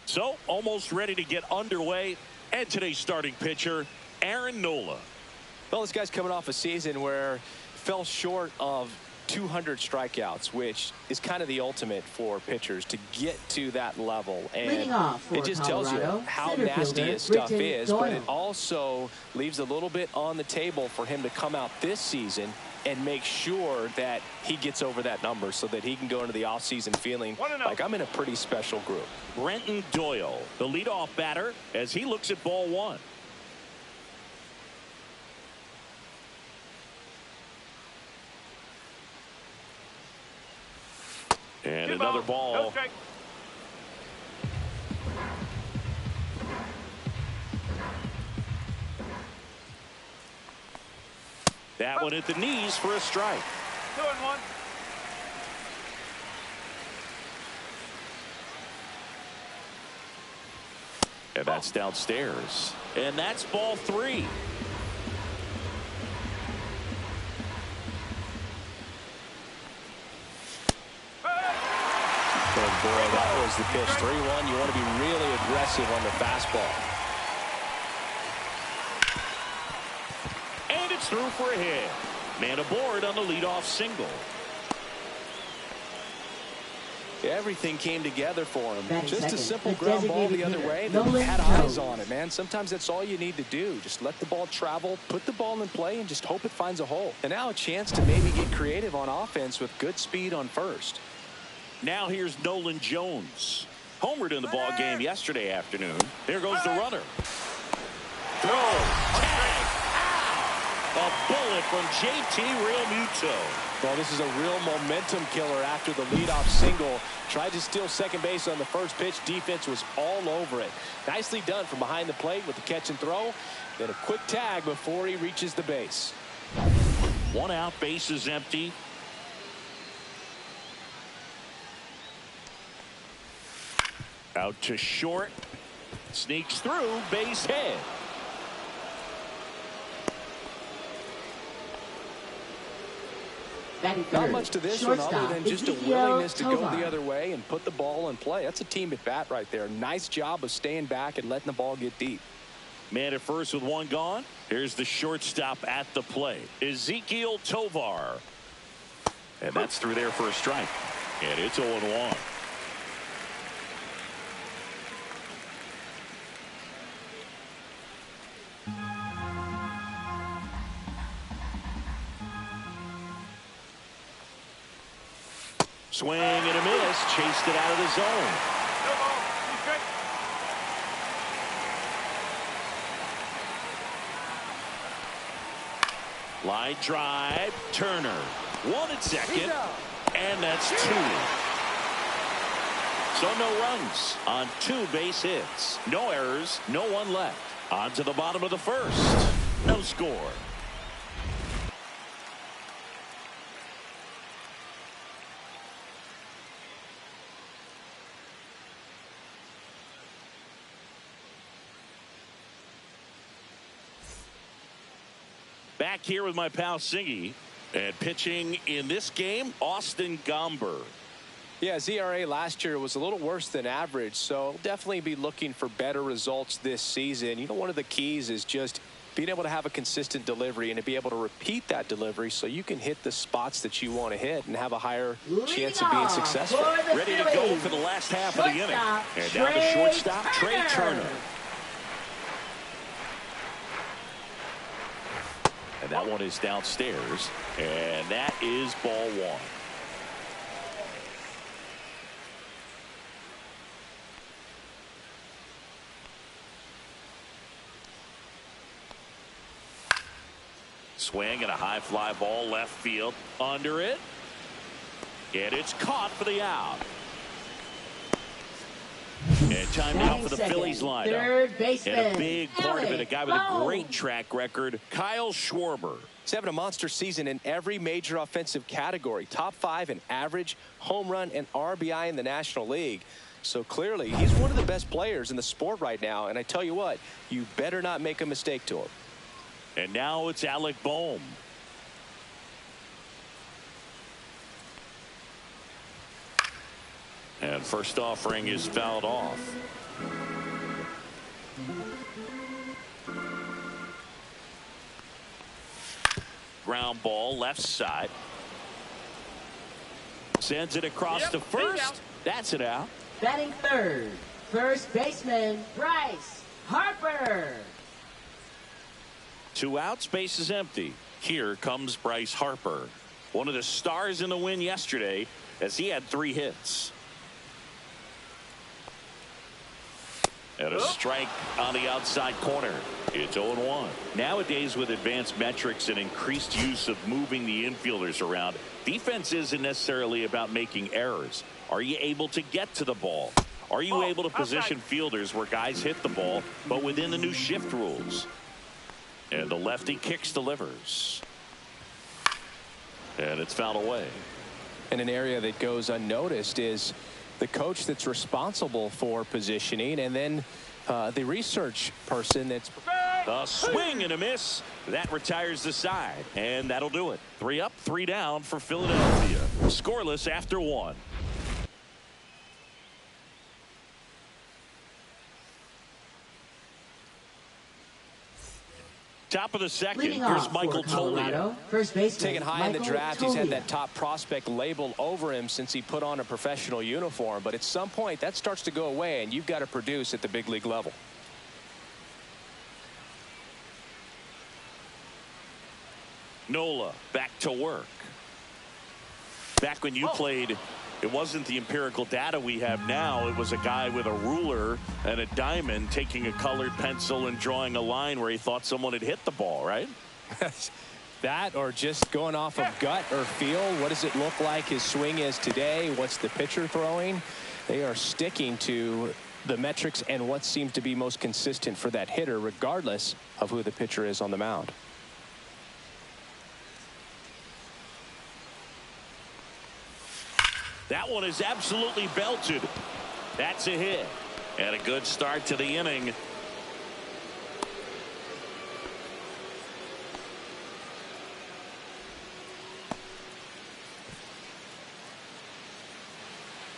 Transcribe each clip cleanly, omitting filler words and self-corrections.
So almost ready to get underway. And today's starting pitcher, Aaron Nola. Well, this guy's coming off a season where fell short of 200 strikeouts, which is kind of the ultimate for pitchers to get to that level. And it just tells you how nasty his stuff is, but it also leaves a little bit on the table for him to come out this season and make sure that he gets over that number so that he can go into the offseason feeling like I'm in a pretty special group. Brenton Doyle, the leadoff batter, as he looks at ball one. And another ball. That one at the knees for a strike. 2-1. And that's downstairs. And that's ball three. Oh boy, that was the pitch. 3-1. You want to be really aggressive on the fastball. And it's through for a hit. Man aboard on the leadoff single. Everything came together for him. Just a simple ground ball the other way. They had eyes on it, man. Sometimes that's all you need to do. Just let the ball travel, put the ball in play, and just hope it finds a hole. And now a chance to maybe get creative on offense with good speed on first. Now here's Nolan Jones. Homered in the ball game yesterday afternoon. There goes the runner. Throw. Tag. A bullet from JT Realmuto. Well, this is a real momentum killer after the leadoff single. Tried to steal second base on the first pitch. Defense was all over it. Nicely done from behind the plate with the catch and throw. Then a quick tag before he reaches the base. One out, base is empty. Out to short. Sneaks through, base hit. Not much to this one other than just a willingness to go the other way and put the ball in play. That's a team at bat right there. Nice job of staying back and letting the ball get deep. Man at first with one gone. Here's the shortstop at the plate, Ezekiel Tovar. And that's through there for a strike. And it's 0-1. Swing and a miss. Chased it out of the zone. Line drive. Turner. One at second. And that's two. So no runs on 2 base hits. No errors. No one left. On to the bottom of the first. No score. Back here with my pal Singy, and pitching in this game, Austin Gomber. Yeah, his ERA last year was a little worse than average, so definitely be looking for better results this season. You know, one of the keys is just being able to have a consistent delivery and to be able to repeat that delivery so you can hit the spots that you want to hit and have a higher chance of being successful. Ready to go for the last half of the inning. And down to shortstop, Trey Turner. And that one is downstairs, and that is ball one. Swing and a high fly ball left field. Under it. And it's caught for the out. And time now for the Phillies lineup. And a big part of it, a guy with a great track record, Kyle Schwarber. He's having a monster season in every major offensive category. Top 5 in average, home run, and RBI in the National League. So clearly, he's one of the best players in the sport right now. And I tell you what, you better not make a mistake to him. And now it's Alec Bohm. And first offering is fouled off. Ground ball left side. Sends it across to first. That's it out. Batting third, first baseman Bryce Harper. 2 outs, base is empty. Here comes Bryce Harper, one of the stars in the win yesterday, as he had 3 hits. And a strike on the outside corner. It's 0-1. Nowadays, with advanced metrics and increased use of moving the infielders around, defense isn't necessarily about making errors. Are you able to get to the ball? Are you able to position fielders where guys hit the ball, but within the new shift rules? And the lefty kicks, delivers. And it's fouled away. And an area that goes unnoticed is the coach that's responsible for positioning, and then the research person that's... A swing and a miss. That retires the side. And that'll do it. 3 up, 3 down for Philadelphia. Scoreless after 1. Top of the second. Here's Michael Tolio. First baseman, taken high in the draft. He's had that top prospect label over him since he put on a professional uniform. But at some point, that starts to go away, and you've got to produce at the big league level. Nola back to work. Back when you played, it wasn't the empirical data we have now. It was a guy with a ruler and a diamond taking a colored pencil and drawing a line where he thought someone had hit the ball, right? That, or just going off of gut or feel. What does it look like his swing is today? What's the pitcher throwing? They are sticking to the metrics and what seems to be most consistent for that hitter, regardless of who the pitcher is on the mound. That one is absolutely belted. That's a hit. And a good start to the inning.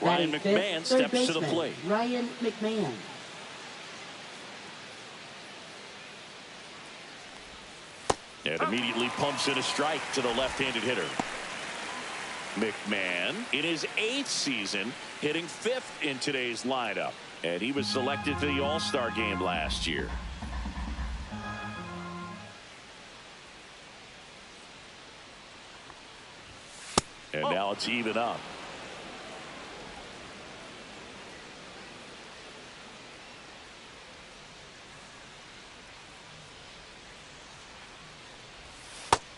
Ryan McMahon steps to the plate. Ryan McMahon. And immediately pumps in a strike to the left-handed hitter. McMahon in his 8th season, hitting 5th in today's lineup, and he was selected to the All-Star game last year. And now it's even up.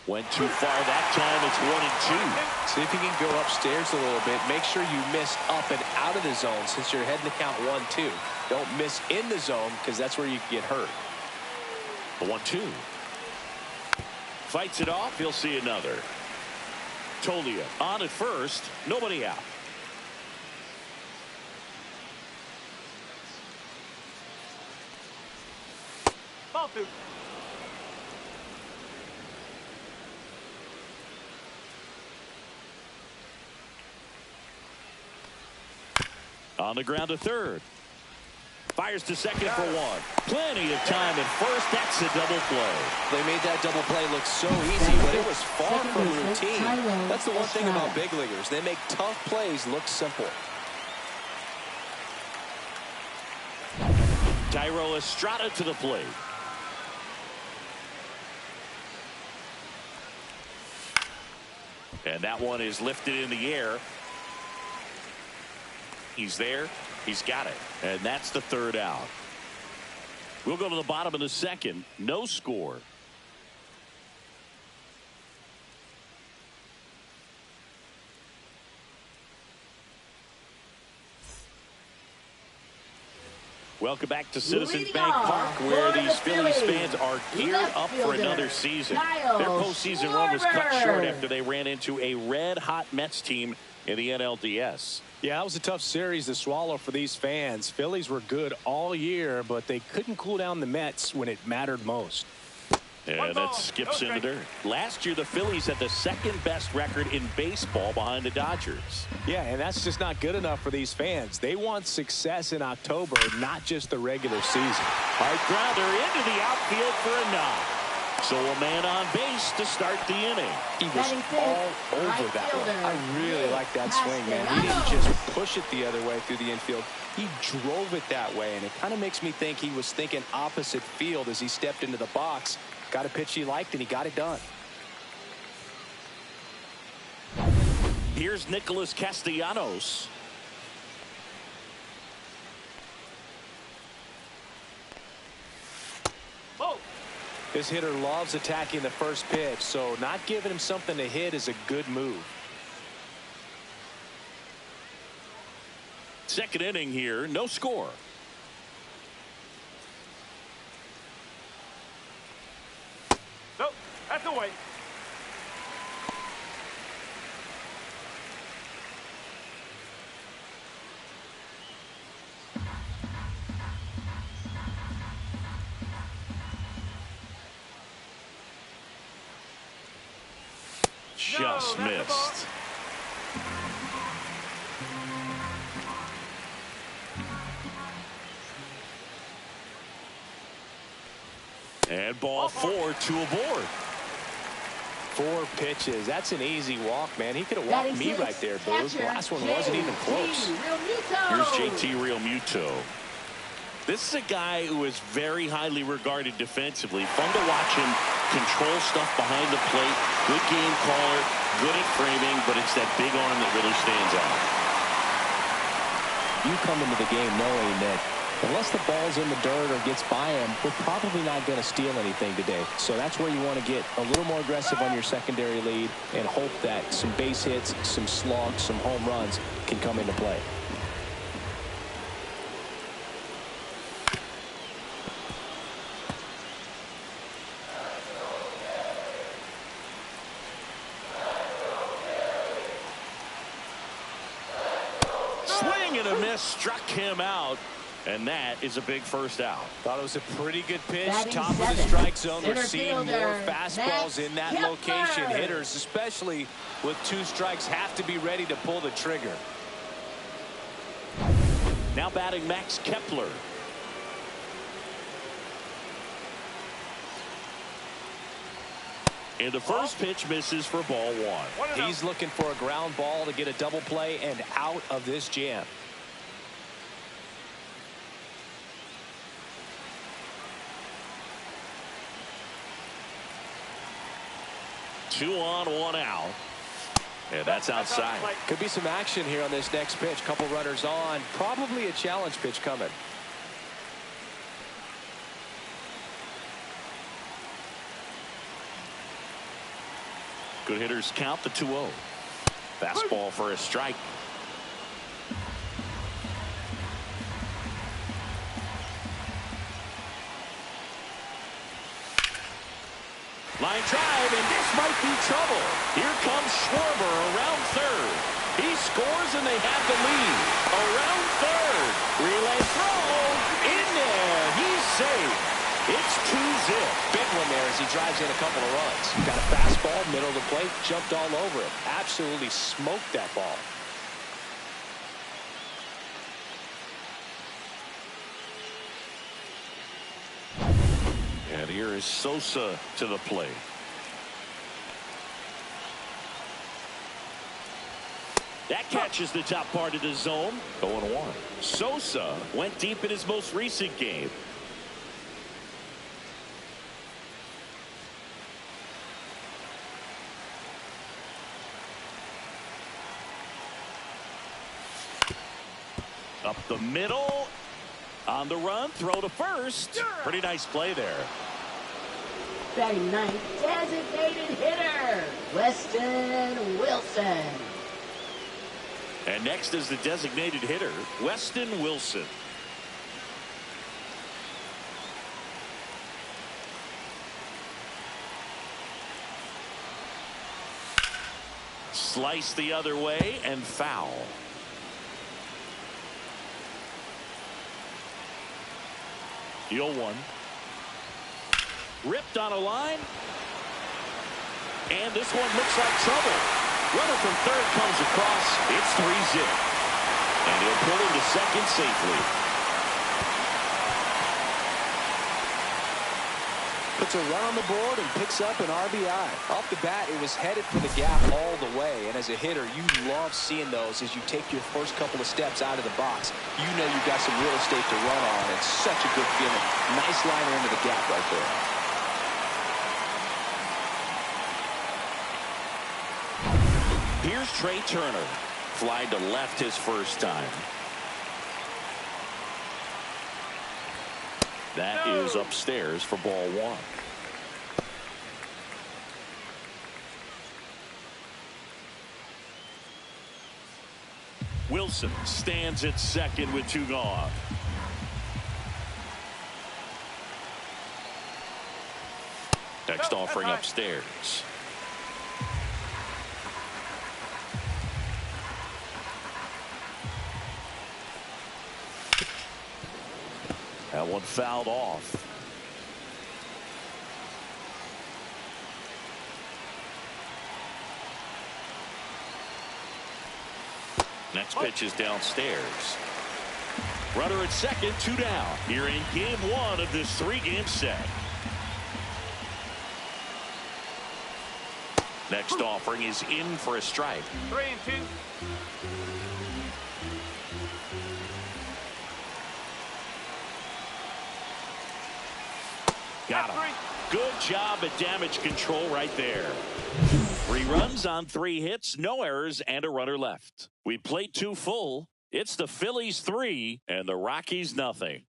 Went too far that time. It's 1-2. See if you can go upstairs a little bit. Make sure you miss up and out of the zone since you're heading to count 1-2. Don't miss in the zone because that's where you can get hurt. The 1-2. Fights it off. He'll see another. Tolio on at first. Nobody out. Ball 2. On the ground to third. Fires to second for 1. Plenty of time at first. That's a double play. They made that double play look so easy, but it was far from routine. That's the one thing about big leaguers. They make tough plays look simple. Thairo Estrada to the plate. And that one is lifted in the air. He's there. He's got it. And that's the 3rd out. We'll go to the bottom of the 2nd. No score. Welcome back to Citizens Bank Park, where these Phillies fans are geared up for another season. Their postseason run was cut short after they ran into a red-hot Mets team in the NLDS. Yeah, that was a tough series to swallow for these fans. Phillies were good all year, but they couldn't cool down the Mets when it mattered most. And that skips in the dirt. Last year, the Phillies had the second best record in baseball behind the Dodgers. Yeah, and that's just not good enough for these fans. They want success in October, not just the regular season. Hard grounder into the outfield for a knock. So a man on base to start the inning. He was all over that one. I really like that swing, man. He didn't just push it the other way through the infield. He drove it that way, and it kind of makes me think he was thinking opposite field as he stepped into the box. Got a pitch he liked, and he got it done. Here's Nicholas Castellanos. This hitter loves attacking the first pitch, so not giving him something to hit is a good move. Second inning here, no score. Nope, that's away. Just missed. And ball 4, 2 aboard. 4 pitches. That's an easy walk, man. He could have walked me right there, Boo. The last one wasn't even close. Here's JT Realmuto. This is a guy who is very highly regarded defensively. Fun to watch him control stuff behind the plate. Good game caller, good at framing, but it's that big arm that really stands out. You come into the game knowing that unless the ball's in the dirt or gets by him, we're probably not going to steal anything today. So that's where you want to get a little more aggressive on your secondary lead and hope that some base hits, some slugs, some home runs can come into play. Swing and a miss, struck him out. And that is a big first out. Thought it was a pretty good pitch. Batting Top of the seven. strike zone. We're Center seeing more fielder, fastballs in that Max location. Kepler. Hitters, especially with 2 strikes, have to be ready to pull the trigger. Now batting Max Kepler. And the first pitch misses for ball 1. He's looking for a ground ball to get a double play and out of this jam. Two on, 1 out. And that's outside. Could be some action here on this next pitch. Couple runners on. Probably a challenge pitch coming. Good hitters count the 2-0. Fastball for a strike. Line drive, and this might be trouble. Here comes Schwarber around third. He scores, and they have the lead. Around third. Relay throw. In there. He's safe. It's 2-zip. Big one there as he drives in a couple of runs. Got a fastball, middle of the plate, jumped all over it. Absolutely smoked that ball. And here is Sosa to the plate. That catches the top part of the zone. 0-1. Sosa went deep in his most recent game. Up the middle. On the run, throw to first. Pretty nice play there. Batting ninth, designated hitter, Weston Wilson. And next is the designated hitter, Weston Wilson. Slice the other way and foul. The 0-1. Ripped on a line. And this one looks like trouble. Runner from third comes across. It's 3-zip. And he'll pull into second safely. Puts a run on the board and picks up an RBI. Off the bat, it was headed for the gap all the way. And as a hitter, you love seeing those as you take your first couple of steps out of the box. You know you've got some real estate to run on. It's such a good feeling. Nice liner into the gap right there. Here's Trey Turner. Flied to left his first time. That is upstairs for ball one. Wilson stands at second with 2 gone. Next offering upstairs. That one fouled off. Next pitch is downstairs. Runner at second, 2 down. Here in game 1 of this 3-game set. Next offering is in for a strike. 3-2. Got him. Good job at damage control right there. 3 runs on 3 hits, no errors, and a runner left. We played 2 full. It's the Phillies 3 and the Rockies nothing.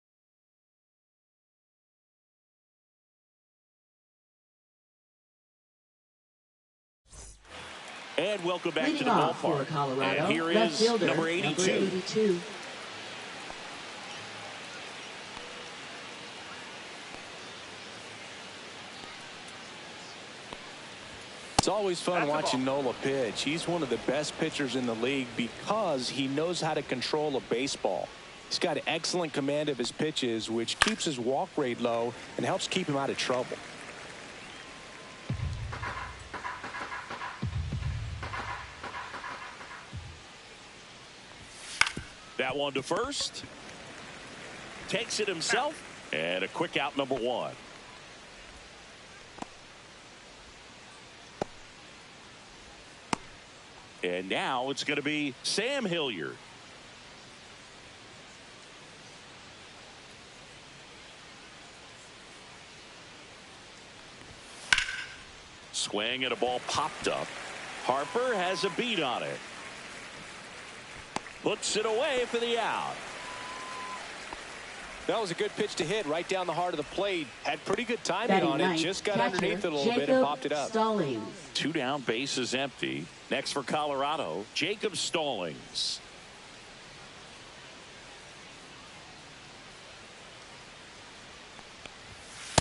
And welcome back to the ballpark. Colorado, and here is fielder, number 82. It's always fun watching Nola pitch. He's one of the best pitchers in the league because he knows how to control a baseball. He's got excellent command of his pitches, which keeps his walk rate low and helps keep him out of trouble. That one to first. Takes it himself. And a quick out, number 1. And now it's going to be Sam Hilliard. Swing and a ball popped up. Harper has a beat on it. Puts it away for the out. That was a good pitch to hit right down the heart of the plate. Had pretty good timing on it. Just got underneath it a little bit and popped it up. Stallings. 2 down, base is empty. Next for Colorado, Jacob Stallings.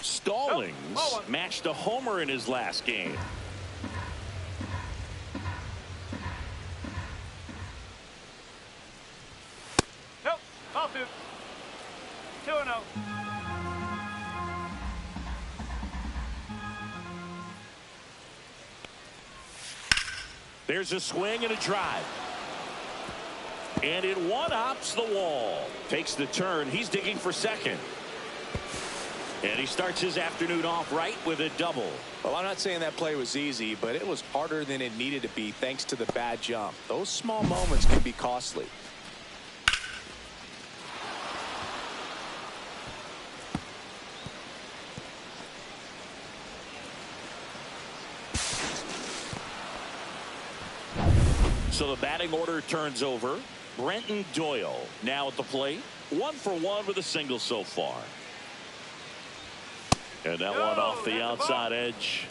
Stallings matched a homer in his last game. Nope. Ball 2. 2-0. There's a swing and a drive. And it one-hops the wall. Takes the turn. He's digging for second. And he starts his afternoon off right with a double. Well, I'm not saying that play was easy, but it was harder than it needed to be thanks to the bad jump. Those small moments can be costly. So the batting order turns over. Brenton Doyle now at the plate. 1 for 1 with a single so far. And that one off the outside edge.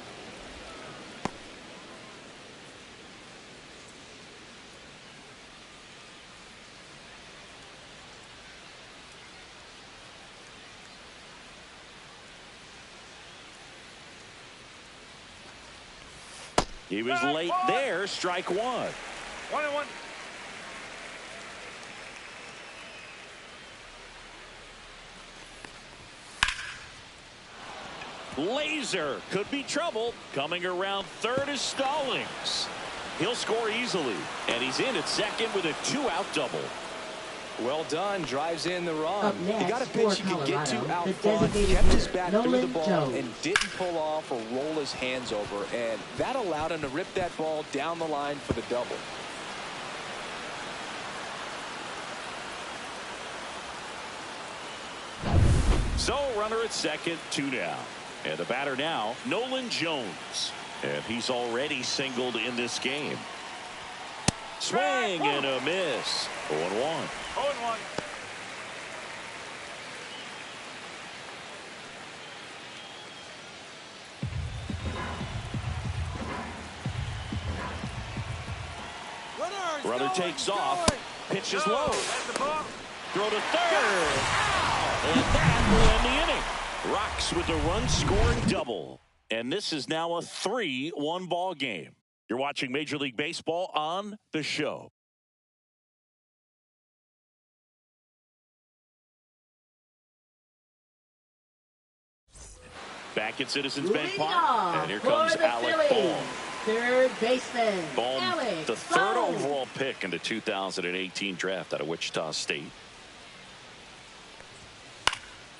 He was late there. Strike 1. 1-1. Laser could be trouble. Coming around third is Stallings. He'll score easily, and he's in at second with a 2-out double. Well done. Drives in the run. Up next, He got a pitch he could get to Colorado, out the front, designated kept his hitter, back through the Nolan ball, Jones. and didn't pull off or roll his hands over. And that allowed him to rip that ball down the line for the double. So runner at second, 2 down. And the batter now, Nolan Jones. And he's already singled in this game. Swing and a miss. 0-1. 0-1. Runner takes off. Pitch is low. That's the ball. Throw to third. And that will end the inning. Rocks with a run-scoring double. And this is now a 3-1 ball game. You're watching Major League Baseball on The Show. Back at Citizens Bank Park. And here comes Alec Bohm. Third baseman, Bohm, Alex the third Bohm. overall pick in the 2018 draft out of Wichita State.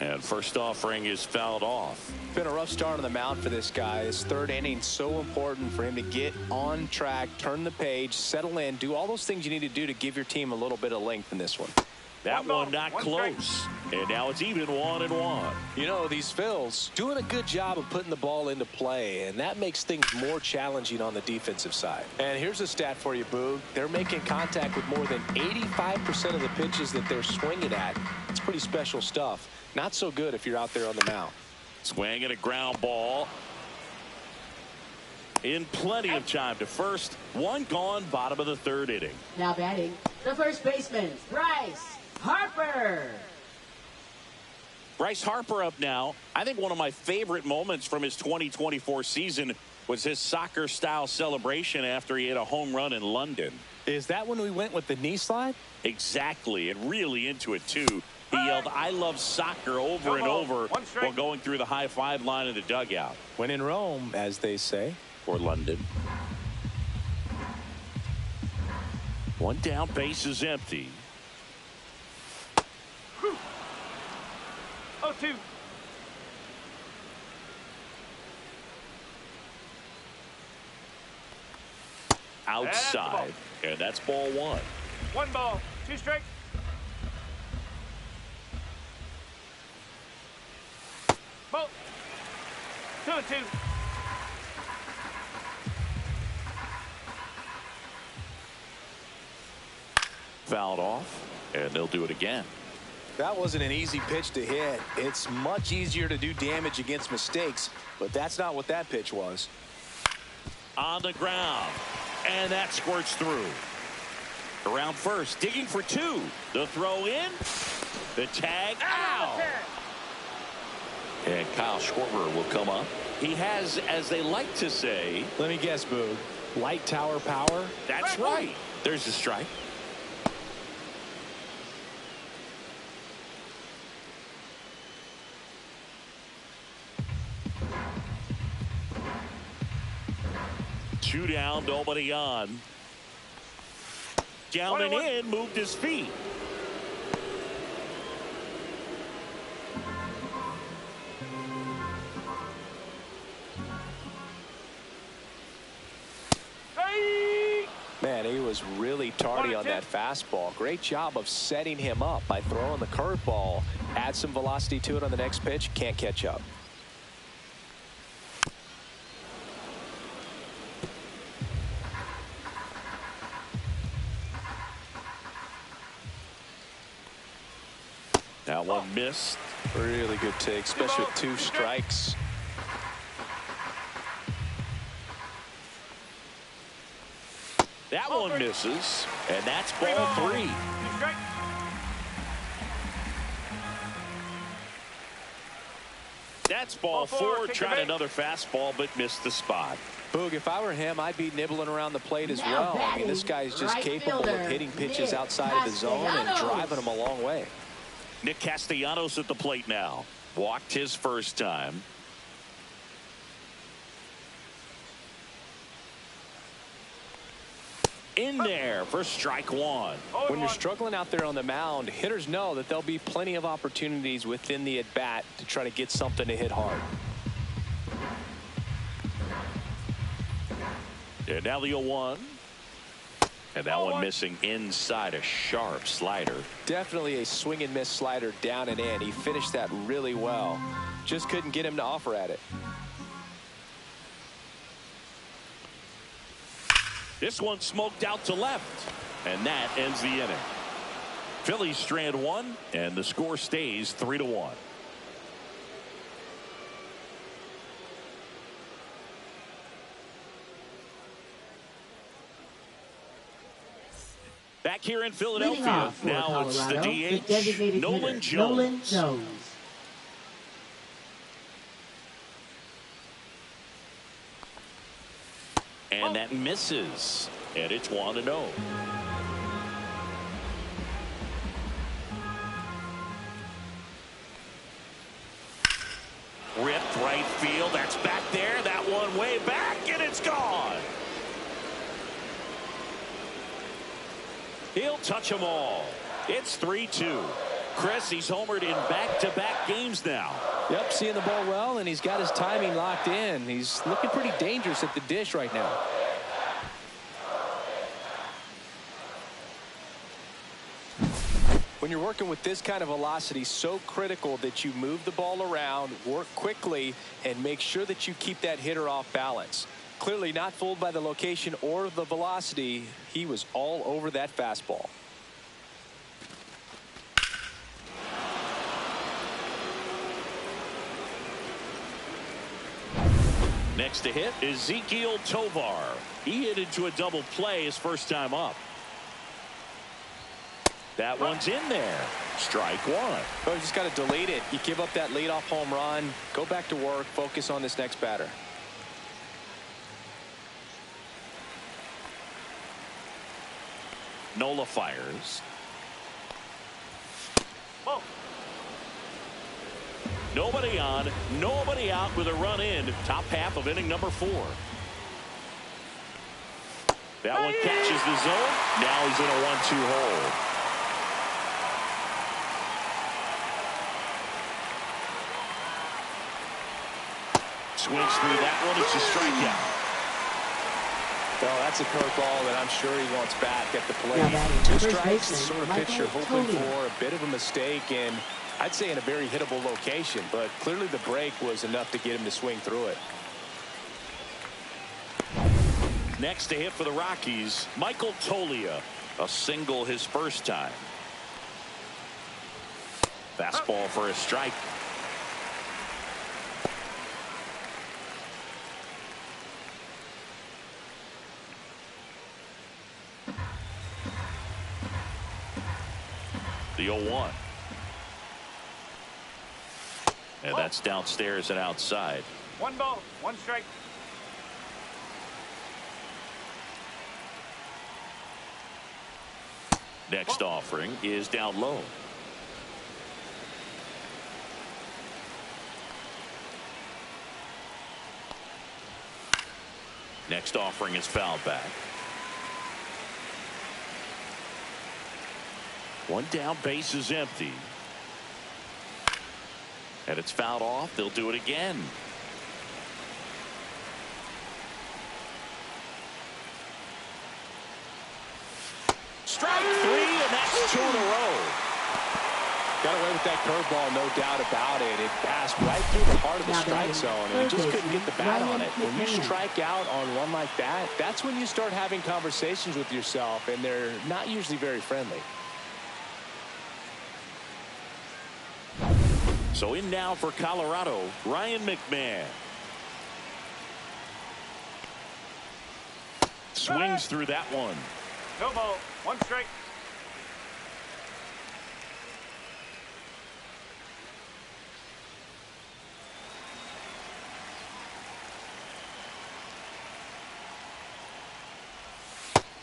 And first offering is fouled off. Been a rough start on the mound for this guy. His third inning so important for him to get on track, turn the page, settle in, do all those things you need to do to give your team a little bit of length in this one. That one not close. And now it's even 1-1. You know, these Phils doing a good job of putting the ball into play, and that makes things more challenging on the defensive side. And here's a stat for you, Boog. They're making contact with more than 85% of the pitches that they're swinging at. It's pretty special stuff. Not so good if you're out there on the mound. Swing and a ground ball. In plenty of time to first. One gone, bottom of the third inning. Now batting, the first baseman, Bryce Harper. Bryce Harper up now. I think one of my favorite moments from his 2024 season was his soccer-style celebration after he hit a home run in London. Is that when we went with the knee slide? Exactly, and really into it, too. He yelled, "I love soccer," over and over while going through the high-five line in the dugout. When in Rome, as they say. For London. One down, base is empty. 0-2. Outside, and that's ball one. 1 ball, 2 strikes. Ball. 2-2. Fouled off, and they'll do it again. That wasn't an easy pitch to hit. It's much easier to do damage against mistakes, but that's not what that pitch was. On the ground, and that squirts through. Around first, digging for 2. The throw in, the tag out. And Kyle Schwarber will come up. He has, as they like to say, Let me guess, Boog. Light tower power? that's right. There's the strike. Two down, nobody on. Down and in, moved his feet. Man, he was really tardy on that fastball. Great job of setting him up by throwing the curveball. Add some velocity to it on the next pitch. Can't catch up. That one missed. Really good take, especially with 2 strikes. That one misses, and that's ball 3. 2 strikes. That's ball 4. Tried another fastball, but missed the spot. Boog, if I were him, I'd be nibbling around the plate as Now well. I mean, this batting, guy's just right capable fielder, of hitting pitches Nick outside of the zone and Castellanos. driving them a long way. Nick Castellanos at the plate now. Walked his first time. in there for strike one. When you're struggling out there on the mound, hitters know that there'll be plenty of opportunities within the at-bat to try to get something to hit hard. And now the 0-1. And that one missing inside, a sharp slider. Definitely a swing and miss slider down and in. He finished that really well. Just couldn't get him to offer at it. This one smoked out to left. And that ends the inning. Phillies strand one, and the score stays 3-1. Back here in Philadelphia, now it's the DH, Nolan Jones. And that misses, and it's 1-0. Ripped right field, that's back there, that one way back, and it's gone. He'll touch them all. It's 3-2. Chris, he's homered in back-to-back games now. Yep, seeing the ball well, and he's got his timing locked in. He's looking pretty dangerous at the dish right now. When you're working with this kind of velocity, so critical that you move the ball around, work quickly, and make sure that you keep that hitter off balance. Clearly not fooled by the location or the velocity. He was all over that fastball. Next to hit, Ezekiel Tovar. He hit into a double play his first time up. That one's in there. Strike one. Oh, you just got to delete it. You give up that leadoff home run. Go back to work. Focus on this next batter. Nola fires. Whoa. Nobody on, nobody out with a run in. Top half of inning number 4. That one catches the zone. Now he's in a 1-2 hole. Swings through that one. It's a strikeout. Well, that's a curveball that I'm sure he wants back at the plate. 2 strikes, sort of pitch you're hoping for. A bit of a mistake, and I'd say in a very hittable location, but clearly the break was enough to get him to swing through it. Next to hit for the Rockies, Michael Toglia. A single his first time. Fastball for a strike. The 0-1. And that's downstairs and outside. 1 ball, 1 strike. Next offering is down low. Next offering is fouled back. 1 down, base is empty. And it's fouled off. They'll do it again. Strike 3, and that's 2 in a row. Got away with that curveball, no doubt about it. It passed right through the heart of the strike zone, and he just couldn't get the bat on it. When you strike out on one like that, that's when you start having conversations with yourself, and they're not usually very friendly. So in now for Colorado, Ryan McMahon. Swings through that one. No ball, 1 strike.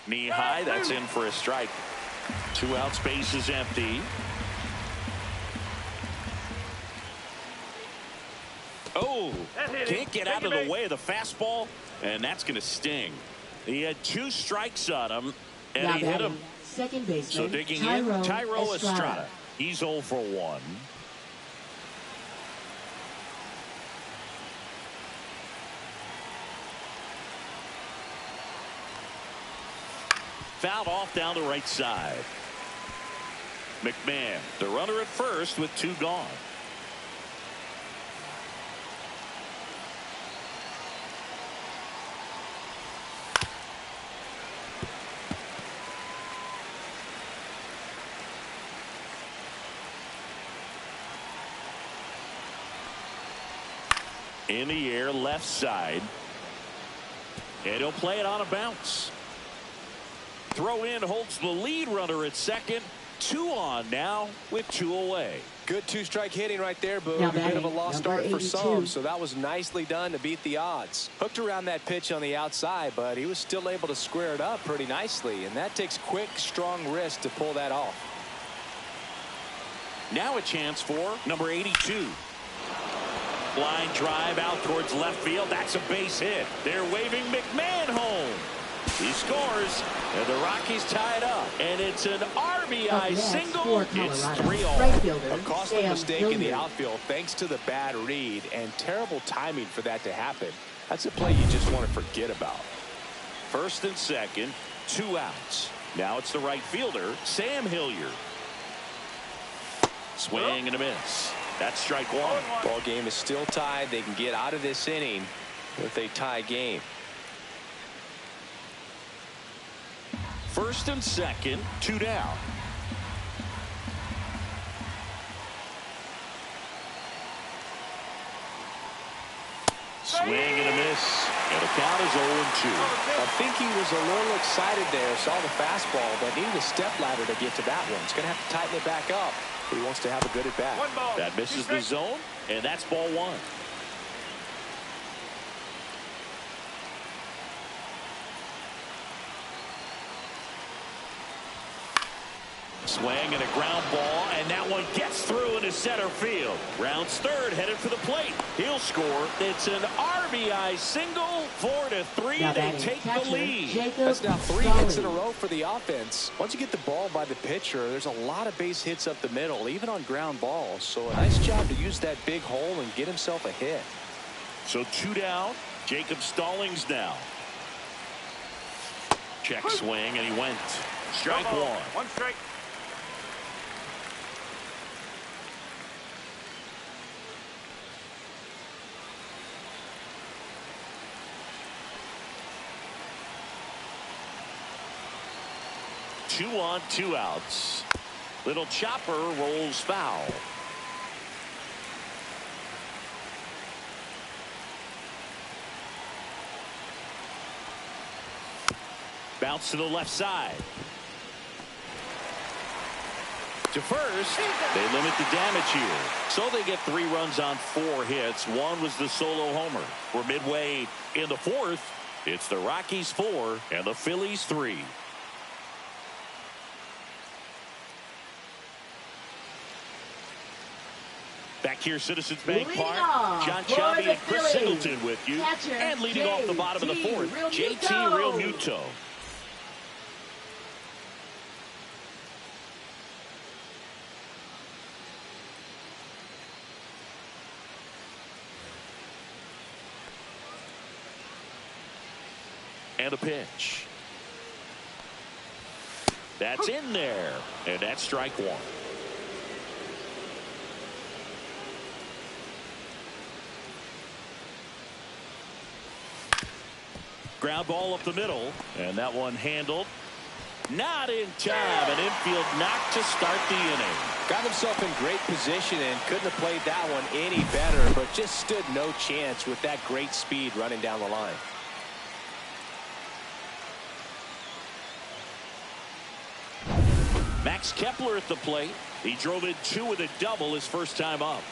Knee high, that's in for a strike. 2 outs, base is empty. Oh, can't get out of the way of the fastball, and that's going to sting. He had 2 strikes on him, and he hit him. Second baseman, So digging in, Tyro Estrada. He's 0 for 1. Fouled off down the right side. McMahon, the runner at first with 2 gone. In the air, left side. And he'll play it on a bounce. Throw in holds the lead runner at second. 2 on now with 2 away. Good 2-strike hitting right there, Boog. A bit of a lost start for some, so that was nicely done to beat the odds. Hooked around that pitch on the outside, but he was still able to square it up pretty nicely, and that takes quick, strong wrist to pull that off. Now a chance for number 82. Line drive out towards left field. That's a base hit. They're waving McMahon home. He scores, and the Rockies tie it up. And it's an RBI single. It's 3-0. A costly mistake in the outfield thanks to the bad read and terrible timing for that to happen. That's a play you just want to forget about. First and second, 2 outs. Now it's the right fielder, Sam Hilliard. Swing and a miss. That's strike 1. Ball game is still tied. They can get out of this inning with a tie game. First and second, 2 down. Swing and a miss. And the count is 0-2. I think he was a little excited there, saw the fastball, but needed a step ladder to get to that one. He's going to have to tighten it back up. He wants to have a good at bat. That misses the zone, and that's ball 1. Swing and a ground ball, and that one gets through into center field. Rounds third, headed for the plate. He'll score. It's an RBI single. 4-3. They take the lead. That's now 3 hits in a row for the offense. Once you get the ball by the pitcher, there's a lot of base hits up the middle, even on ground balls. So a nice job to use that big hole and get himself a hit. So 2 down. Jacob Stallings now. Check swing, and he went. Strike 1. 1 strike. Two on, 2 outs. Little chopper rolls foul. Bounce to the left side. To first. They limit the damage here. So they get 3 runs on 4 hits. 1 was the solo homer. We're midway in the 4th. It's the Rockies 4 and the Phillies 3. Back here, Citizens Bank Park. John Chubby and Chris Singleton with you. And leading off the bottom of the 4th, JT Realmuto. And a pitch. That's in there. And that's strike 1. Ground ball up the middle, and that one handled. Not in time. An infield knock to start the inning. Got himself in great position and couldn't have played that one any better, but just stood no chance with that great speed running down the line. Max Kepler at the plate. He drove in 2 with a double his first time up.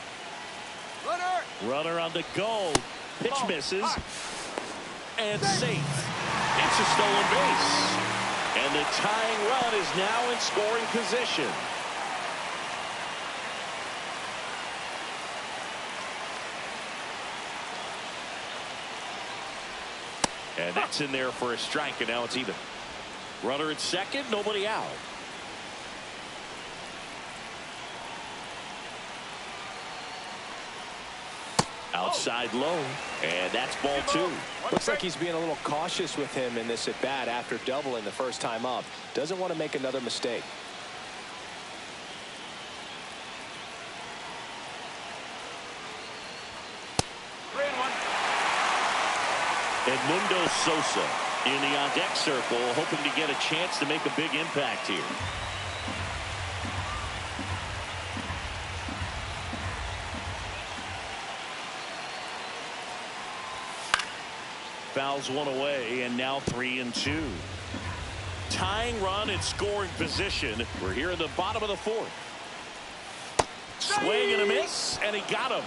Runner on the go. Pitch misses. And safe. It's a stolen base. And the tying run is now in scoring position. And that's in there for a strike, and now it's even. Runner at second, nobody out. Outside low, and that's ball 2. Looks like he's being a little cautious with him in this at bat after doubling the first time up. Doesn't want to make another mistake. Edmundo Sosa in the on-deck circle, hoping to get a chance to make a big impact here. Fouls one away, and now 3-2. Tying run in scoring position. We're here in the bottom of the 4th. Swing and a miss, and he got him.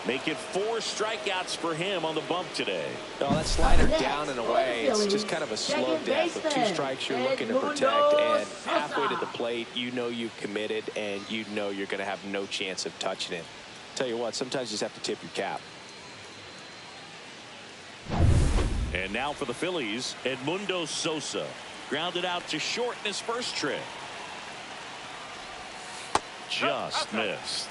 Make it 4 strikeouts for him on the bump today. Oh, that slider down and away. It's just kind of a slow death. With 2 strikes, you're looking to protect, and halfway to the plate, you know you've committed, and you know you're going to have no chance of touching it. Tell you what, sometimes you just have to tip your cap. And now for the Phillies, Edmundo Sosa. Grounded out to short in his first trip. Just missed.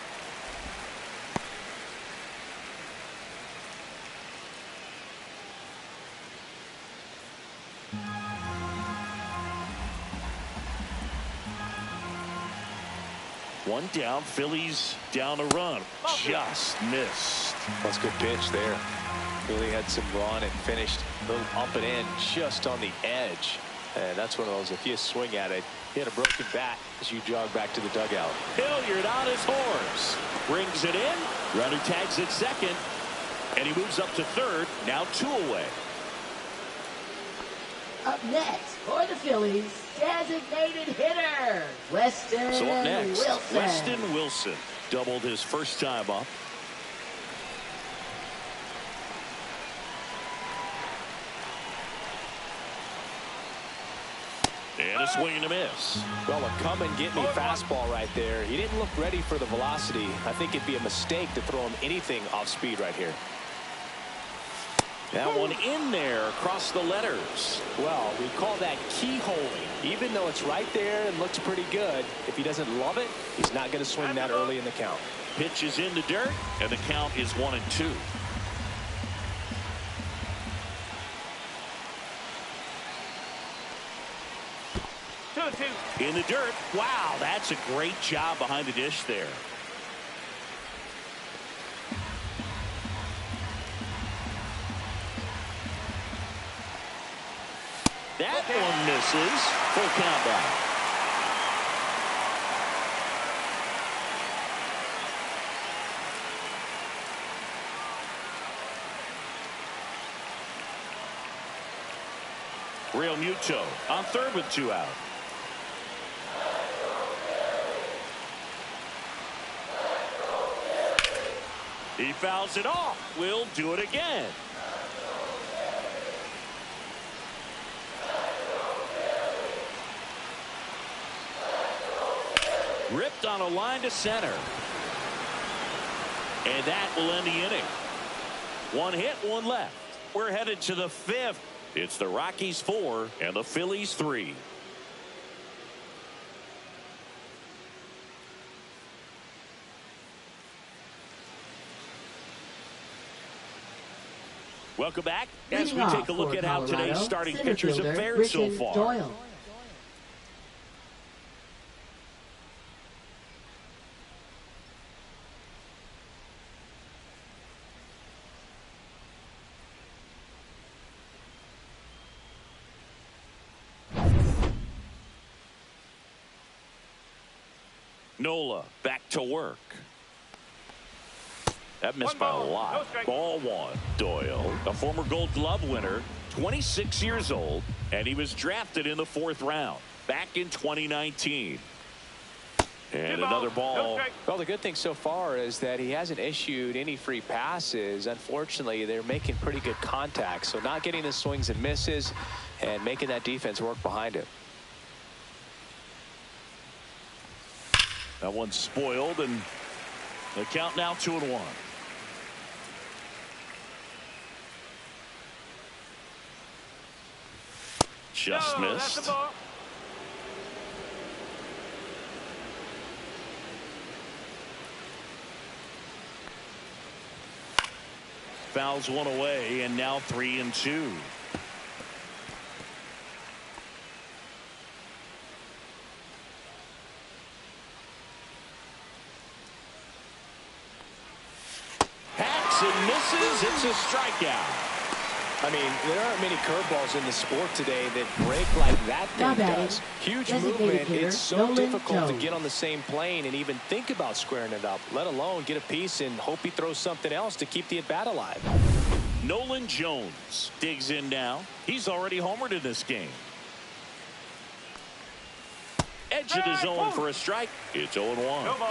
One down, Phillies down a run. Just missed. That's a good pitch there. Really had some run and finished a little up and in just on the edge. And that's one of those, if you swing at it, hit a broken bat as you jog back to the dugout. Hilliard on his horse. Brings it in. Runner tags at second. And he moves up to third. Now 2 away. Up next for the Phillies, designated hitter, Weston So up next, Wilson. Weston Wilson doubled his first time up. And a swing and a miss. Well, a come and get me fastball right there. He didn't look ready for the velocity. I think it'd be a mistake to throw him anything off speed right here. That one in there across the letters. Well, we call that keyholing. Even though it's right there and looks pretty good, if he doesn't love it, he's not going to swing that early in the count. Pitch is in the dirt, and the count is 1-2. In the dirt. Wow, that's a great job behind the dish there. That one misses. Full count back. Real Muto on third with 2 out. He fouls it off. We'll do it again. Ripped on a line to center. And that will end the inning. 1 hit, 1 left. We're headed to the 5th. It's the Rockies 4 and the Phillies 3. Welcome back as we take a look at how today's starting pitchers have fared so far. Doyle. Nola back to work. That missed by a lot. Ball 1. Doyle, a former Gold Glove winner, 26 years old, and he was drafted in the 4th round back in 2019. And another ball. Well, the good thing so far is that he hasn't issued any free passes. Unfortunately, they're making pretty good contact, so not getting the swings and misses and making that defense work behind it. That one's spoiled, and the count now 2-1. Just No, that's missed. a ball. Fouls one away, and now 3-2. Hacks and misses. It's a strikeout. I mean, there aren't many curveballs in the sport today that break like that thing does. Huge movement. It's so difficult to get on the same plane and even think about squaring it up, let alone get a piece and hope he throws something else to keep the at-bat alive. Nolan Jones digs in now. He's already homered in this game. Edge of the zone for a strike. It's 0-1.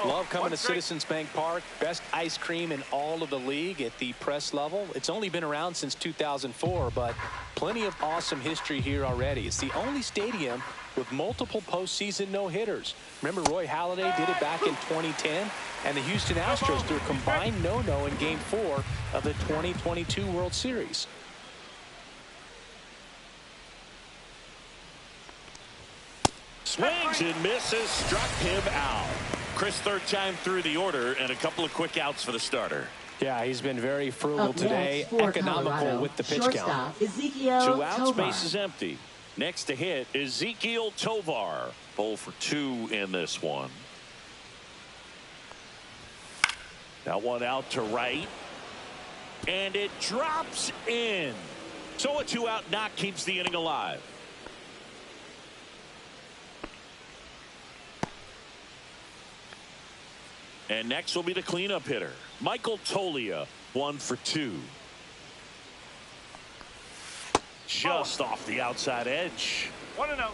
Love coming to Citizens Bank Park. Best ice cream in all of the league at the press level. It's only been around since 2004, but plenty of awesome history here already. It's the only stadium with multiple postseason no-hitters. Remember Roy Halladay did it back in 2010, and the Houston Astros threw a combined no-no in Game 4 of the 2022 World Series. Swings and misses, struck him out. Chris, third time through the order, and a couple of quick outs for the starter. Yeah, he's been very frugal today, economical with the pitch count. Two outs, base is empty. Next to hit, Ezekiel Tovar. 0 for 2 in this one. That one out to right. And it drops in. So a 2-out knock keeps the inning alive. And next will be the cleanup hitter, Michael Tolia, 1 for 2. Just off the outside edge. 1-0.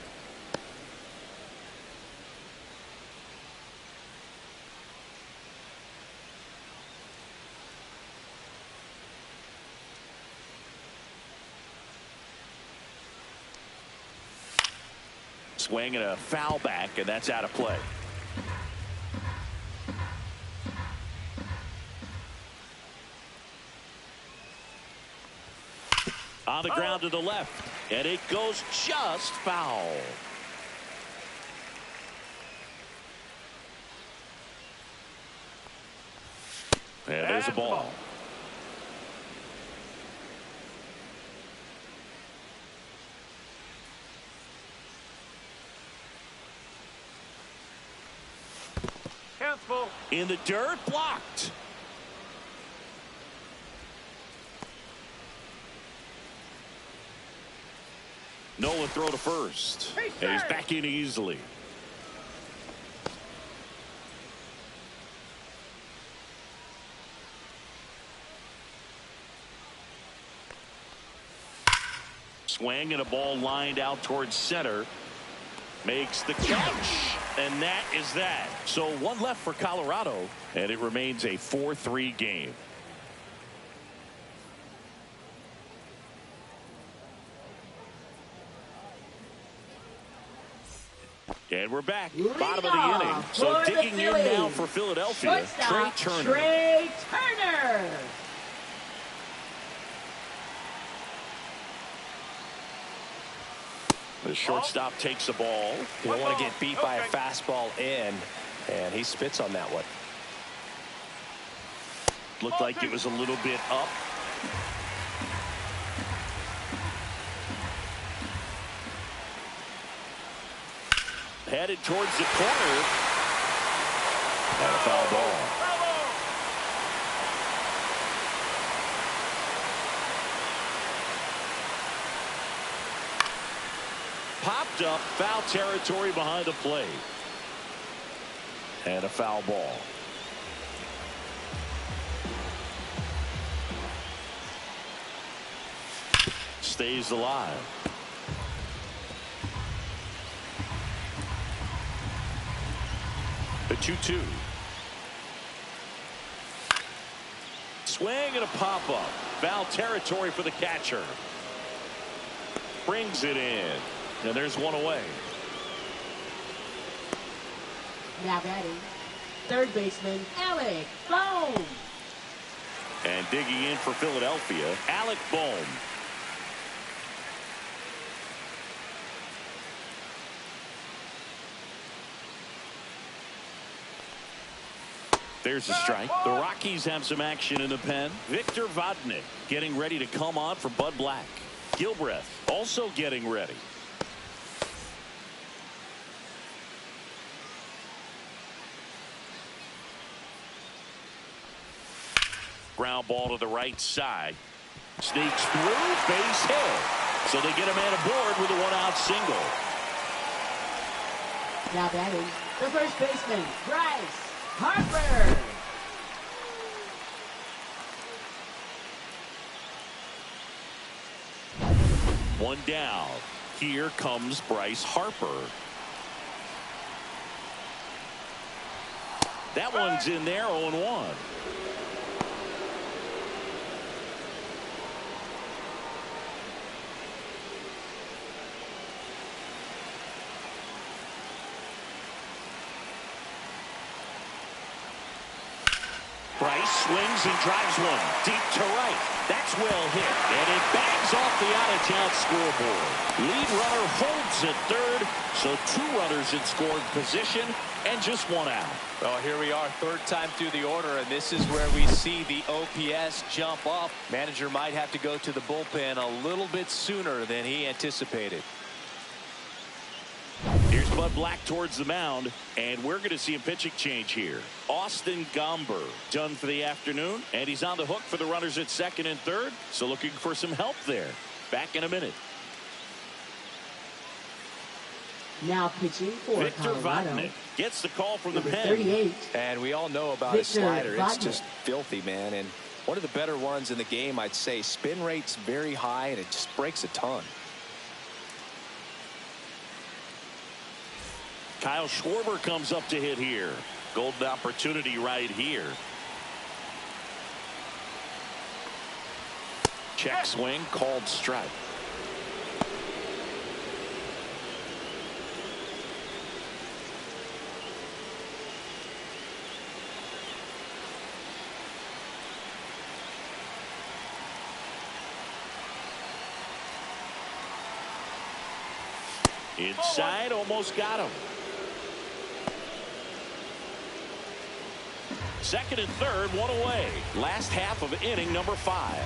Swing and a foul back, and that's out of play. On the ground to the left, and it goes just foul. And there's a ball. Counts full. In the dirt, blocked. Nola throw to first. And he's back in easily. Swing and a ball lined out towards center. Makes the catch. And that is that. So one left for Colorado. And it remains a 4-3 game. And we're back. Bottom of the inning. So digging in now for Philadelphia, Trey Turner. Trey Turner. The shortstop takes the ball. You don't want to get beat by a fastball in, and he spits on that one. Looked like it was a little bit up. Headed towards the corner. And a foul ball. Popped up, foul territory behind the plate. And a foul ball. Stays alive. The 2-2. Swing and a pop-up. Foul territory for the catcher. Brings it in. And there's one away. Now batting, third baseman Alec Bohm. And digging in for Philadelphia, Alec Bohm. There's a strike. The Rockies have some action in the pen. Victor Vodnik getting ready to come on for Bud Black. Gilbreth also getting ready. Ground ball to the right side. Sneaks through, base hit. So they get a man aboard with a one-out single. Now batting, the first baseman, Bryce Harper. One down. Here comes Bryce Harper. That one's in there, 0-1. Bryce swings and drives one deep to right. That's well hit, and it bangs off the out-of-town scoreboard. Lead runner holds at third, so 2 runners in scoring position and just 1 out. Well, here we are, third time through the order, and this is where we see the OPS jump up. Manager might have to go to the bullpen a little bit sooner than he anticipated. Here's Bud Black towards the mound, and we're going to see a pitching change here. Austin Gomber done for the afternoon, and he's on the hook for the runners at second and third, so looking for some help there. Back in a minute. Now pitching for Victor Colorado. Vodnik gets the call from the Number pen. 38. And we all know about his Victor slider. It's Vodnik. just filthy, man. And one of the better ones in the game, I'd say. Spin rate's very high, and it just breaks a ton. Kyle Schwarber comes up to hit here. Golden opportunity right here. Check swing, called strike. Inside, almost got him. Second and third, 1 away. Last half of inning number 5.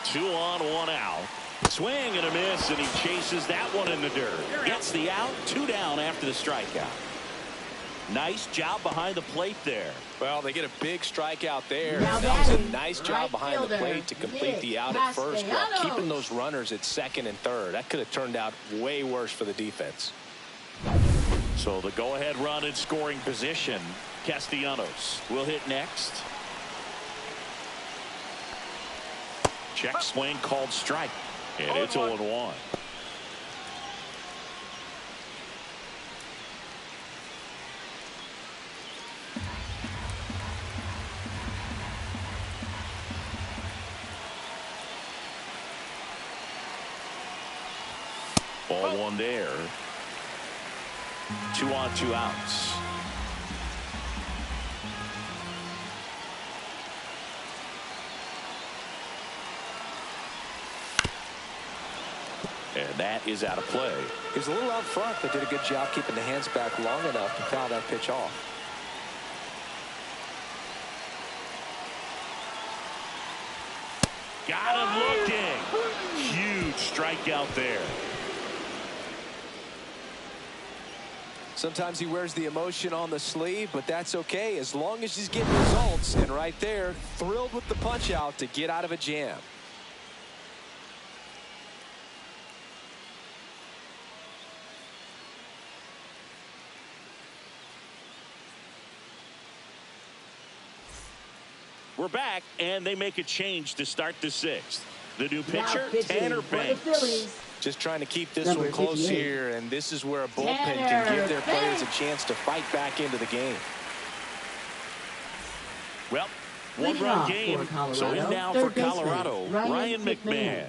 Two on, 1 out. Swing and a miss, and he chases that one in the dirt. Gets the out, 2 down after the strikeout. Nice job behind the plate there. Well, they get a big strikeout there. Now That was a batting, nice job right behind the fielder, plate to complete Nick the out at first while Castellanos. keeping those runners at second and third. That could have turned out way worse for the defense. So the go-ahead run in scoring position. Castellanos will hit next. Check swing, called strike. And it's 0-1. Ball 1 there. 2 on, 2 outs. And that is out of play. He was a little out front, but did a good job keeping the hands back long enough to foul that pitch off. Got him looking. Huge strikeout there. Sometimes he wears the emotion on the sleeve, but that's okay as long as he's getting results. And right there, thrilled with the punch out to get out of a jam. We're back, and they make a change to start the 6th. The new Now pitcher, pitching Tanner for the Banks. Phillies. Just trying to keep this Number one close 58. here, and this is where a bullpen can Tanner give their players a Banks. chance to fight back into the game. Well, Leading one-run off game, for Colorado, so in now for third baseman, Colorado, Ryan McMahon.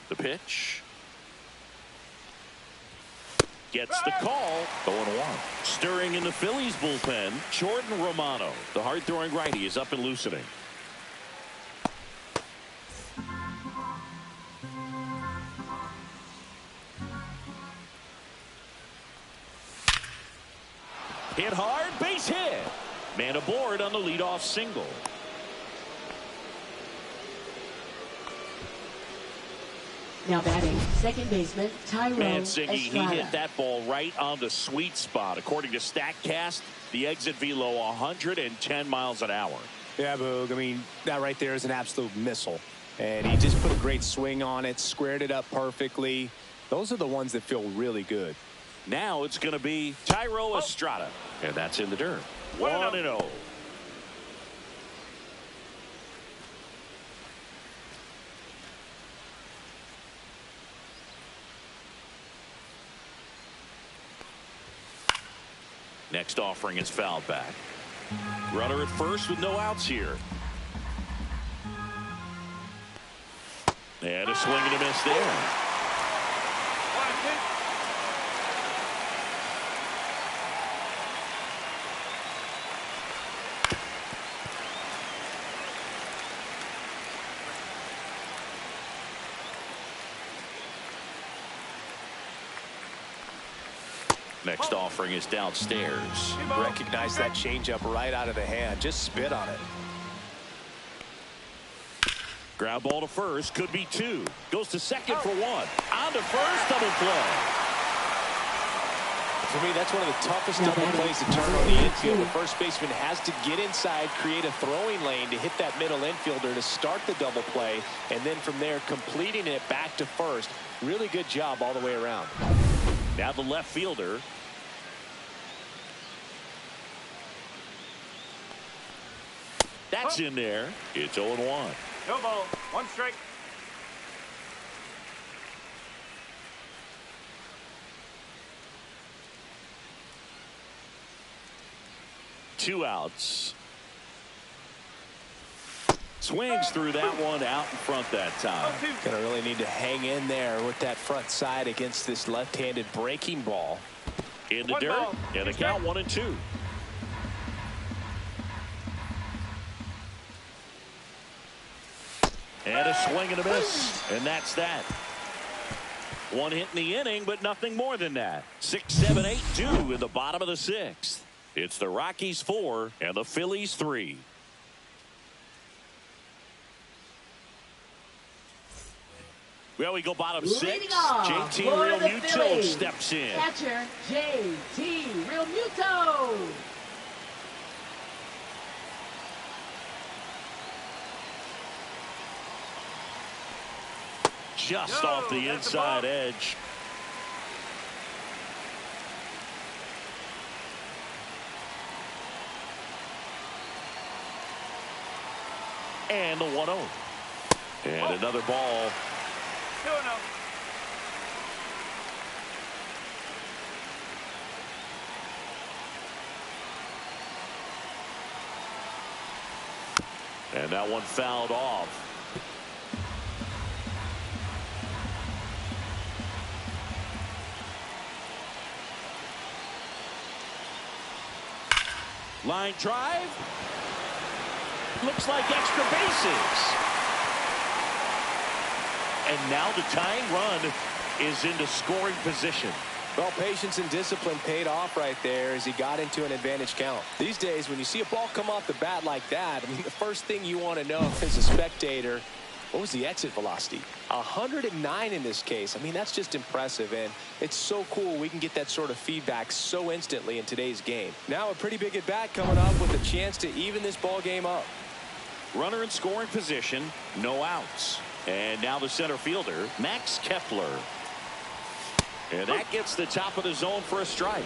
The pitch. gets the call. 0-1. Stirring in the Phillies bullpen, Jordan Romano. The hard-throwing righty is up and loosening. Hit hard, base hit. Man aboard on the leadoff single. Now batting, second baseman Tyrone Mancini, he Estrada. hit that ball right on the sweet spot. According to StatCast, the exit velo 110 miles an hour. Yeah, Boog. I mean, that right there is an absolute missile. And he just put a great swing on it, squared it up perfectly. Those are the ones that feel really good. Now it's going to be Tyrone Estrada. And that's in the dirt. 1-0. Next offering is fouled back. Runner at first with no outs here. And a swing and a miss there. Next offering is downstairs. Recognize that changeup right out of the hand. Just spit on it. Ground ball to first. Could be two. Goes to second for one. On to first. Double play. For me, that's one of the toughest double plays to turn on the infield. The first baseman has to get inside, create a throwing lane to hit that middle infielder to start the double play, and then from there completing it back to first. Really good job all the way around. Now the left fielder. That's in there. It's 0-1. No ball. One strike. Two outs. Swings through that one out in front that time. Gonna really need to hang in there with that front side against this left-handed breaking ball. In the dirt. And the count 1-2. And a swing and a miss. And that's that. One hit in the inning, but nothing more than that. 6, 7, 8, 2 in the bottom of the sixth. It's the Rockies 4 and the Phillies 3. Well, we go bottom six. JT Realmuto steps in. Catcher JT Realmuto. Just off the inside edge. And the 1-0. And another ball. 2-0. And that one fouled off. Line drive. Looks like extra bases. And now the tying run is into scoring position. Well, patience and discipline paid off right there as he got into an advantage count. These days, when you see a ball come off the bat like that, I mean, the first thing you want to know as a spectator, what was the exit velocity? 109 in this case. I mean, that's just impressive, and it's so cool we can get that sort of feedback so instantly in today's game. Now a pretty big at-bat coming up with a chance to even this ball game up. Runner in scoring position, no outs. And now the center fielder, Max Kepler. And that gets the top of the zone for a strike.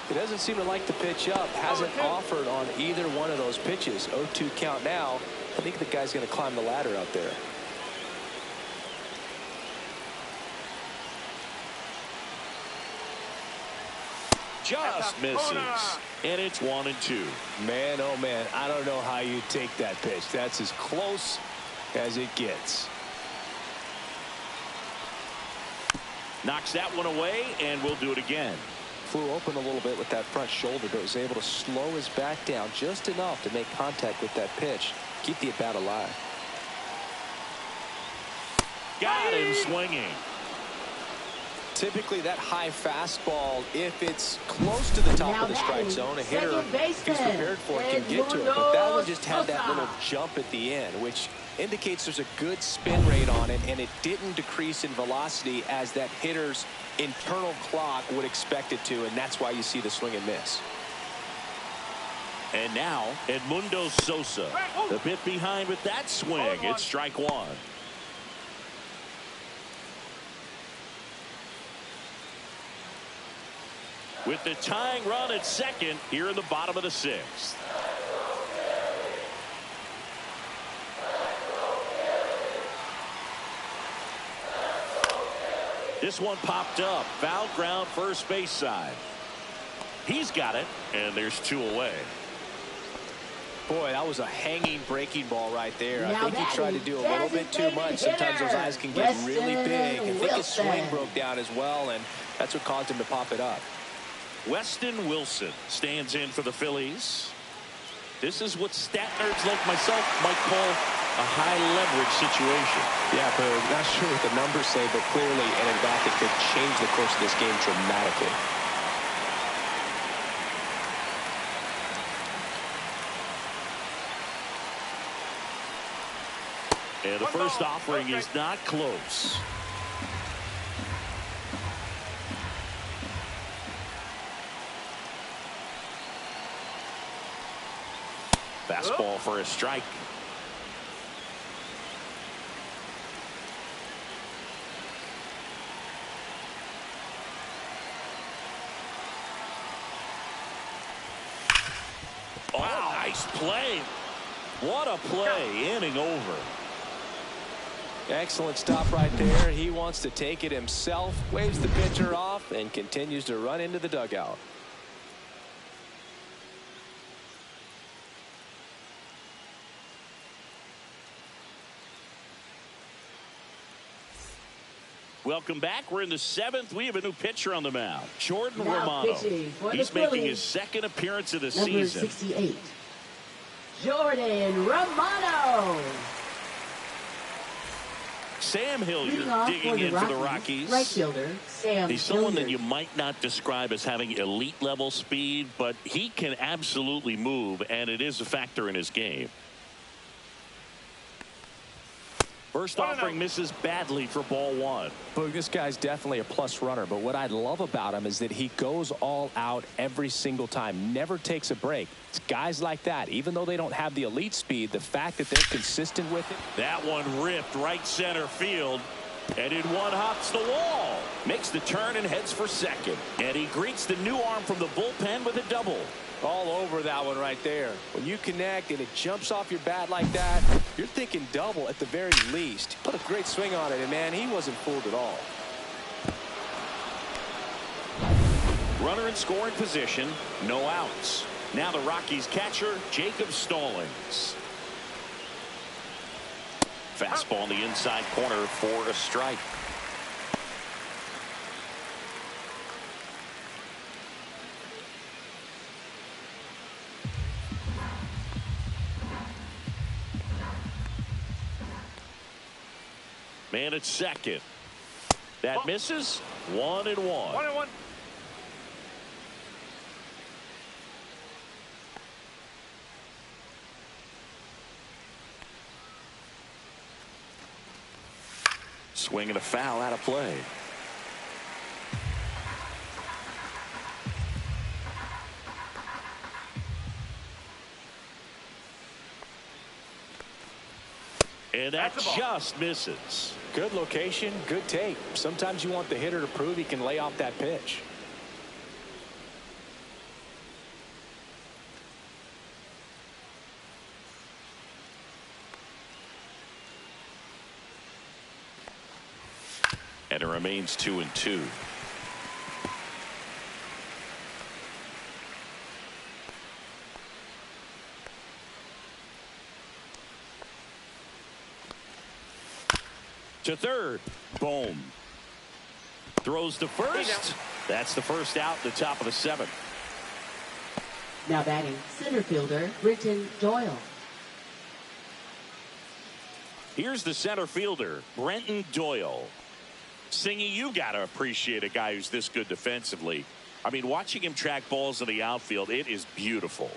He doesn't seem to like the pitch up. Hasn't offered on either one of those pitches. 0-2 count now. I think the guy's going to climb the ladder out there. just misses. And it's 1-2. Man, oh man, I don't know how you take that pitch. That's as close as it gets. Knocks that one away, and we'll do it again. Flew open a little bit with that front shoulder, but was able to slow his back down just enough to make contact with that pitch. Keep the at-bat alive. Got him swinging. Typically that high fastball, if it's close to the top of the strike zone, a hitter, if he's prepared for it, can get to it. But that one just had that little jump at the end, which indicates there's a good spin rate on it, and it didn't decrease in velocity as that hitter's internal clock would expect it to, and that's why you see the swing and miss. And now Edmundo Sosa, a bit behind with that swing. It's strike one. With the tying run at second here in the bottom of the sixth. This one popped up. Foul ground, first base side. He's got it, and there's two away. Boy, that was a hanging breaking ball right there. I think he tried to do a little bit too much. Sometimes those eyes can get really big. I think his swing broke down as well, and that's what caused him to pop it up. Weston Wilson stands in for the Phillies. This is what stat nerds like myself might call a high leverage situation. Yeah, but not sure what the numbers say, but clearly an at-bat that could change the course of this game dramatically. And the first offering is not close. Fastball for a strike. Wow, nice play. What a play. Inning over. Excellent stop right there. He wants to take it himself, waves the pitcher off, and continues to run into the dugout. Welcome back. We're in the seventh. We have a new pitcher on the mound, Jordan Romano. He's making his second appearance of the season. Number 68, Jordan Romano. Sam Hilliard digging in for the Rockies. Right fielder, Sam He's someone Hilliard. that you might not describe as having elite level speed, but he can absolutely move, and it is a factor in his game. First offering misses badly for ball one. Boog, this guy's definitely a plus runner, but what I love about him is that he goes all out every single time, never takes a break. It's guys like that, even though they don't have the elite speed, the fact that they're consistent with it. That one ripped right center field, and in one hops the wall. Makes the turn and heads for second. And he greets the new arm from the bullpen with a double. All over that one right there. When you connect and it jumps off your bat like that, you're thinking double at the very least. Put a great swing on it, and man, he wasn't fooled at all. Runner in scoring position, no outs. Now the Rockies catcher, Jacob Stallings. Fastball in the inside corner for a strike. Man at second. That misses. 1-1. 1-1. Swing and a foul out of play. And that just misses. Good location, good take. Sometimes you want the hitter to prove he can lay off that pitch. And it remains 2-2. To third. Boom. Throws to first. That's the first out at the top of the 7th. Now batting center fielder Britton Doyle. Here's the center fielder, Brenton Doyle. Singy, you got to appreciate a guy who's this good defensively. I mean, watching him track balls in the outfield, it is beautiful.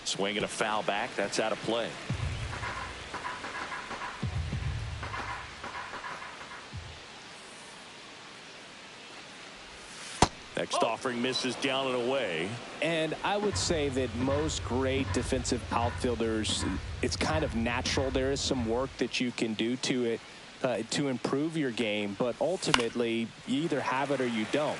Swinging a foul back. That's out of play. Next offering misses down and away. And I would say that most great defensive outfielders, it's kind of natural. There is some work that you can do to it to improve your game, but ultimately you either have it or you don't.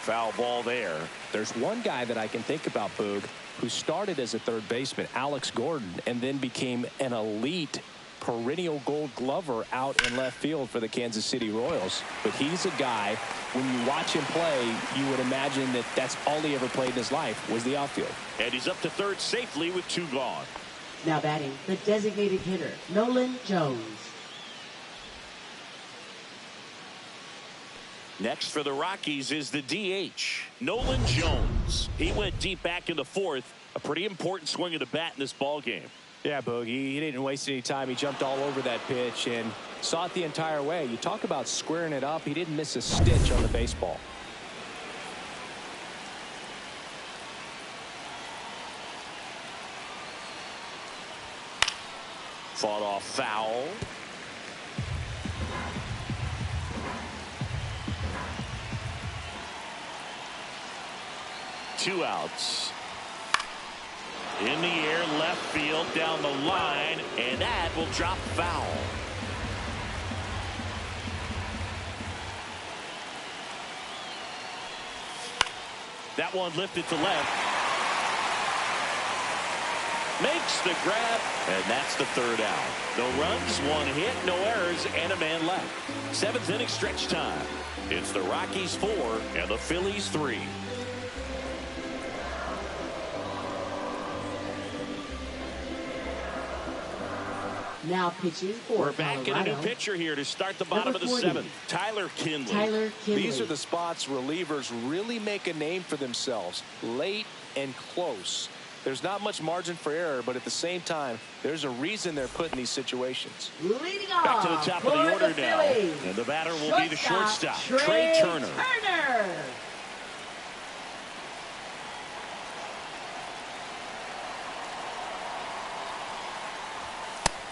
Foul ball there. There's one guy that I can think about, Boog, who started as a third baseman, Alex Gordon, and then became an elite perennial Gold Glover out in left field for the Kansas City Royals. But he's a guy, when you watch him play, you would imagine that that's all he ever played in his life was the outfield. And he's up to third safely with 2 gone. Now batting the designated hitter Nolan Jones. Next for the Rockies is the DH, Nolan Jones. He went deep back in the 4th. A pretty important swing of the bat in this ball game. Yeah, Boogie, he didn't waste any time. He jumped all over that pitch and saw it the entire way. You talk about squaring it up. He didn't miss a stitch on the baseball. Fought off foul. Two outs. In the air, left field, down the line, and that will drop foul. That one lifted to left. Makes the grab, and that's the 3rd out. No runs, 1 hit, no errors, and a man left. 7th inning stretch time. It's the Rockies 4 and the Phillies 3. Now pitching for We're back in a new pitcher here to start the bottom of the 7th. Tyler Kinley. These are the spots relievers really make a name for themselves. Late and close. There's not much margin for error, but at the same time, there's a reason they're put in these situations. Leading off back to the top of the order now. Phillies. And the batter will be the shortstop, Trey Turner.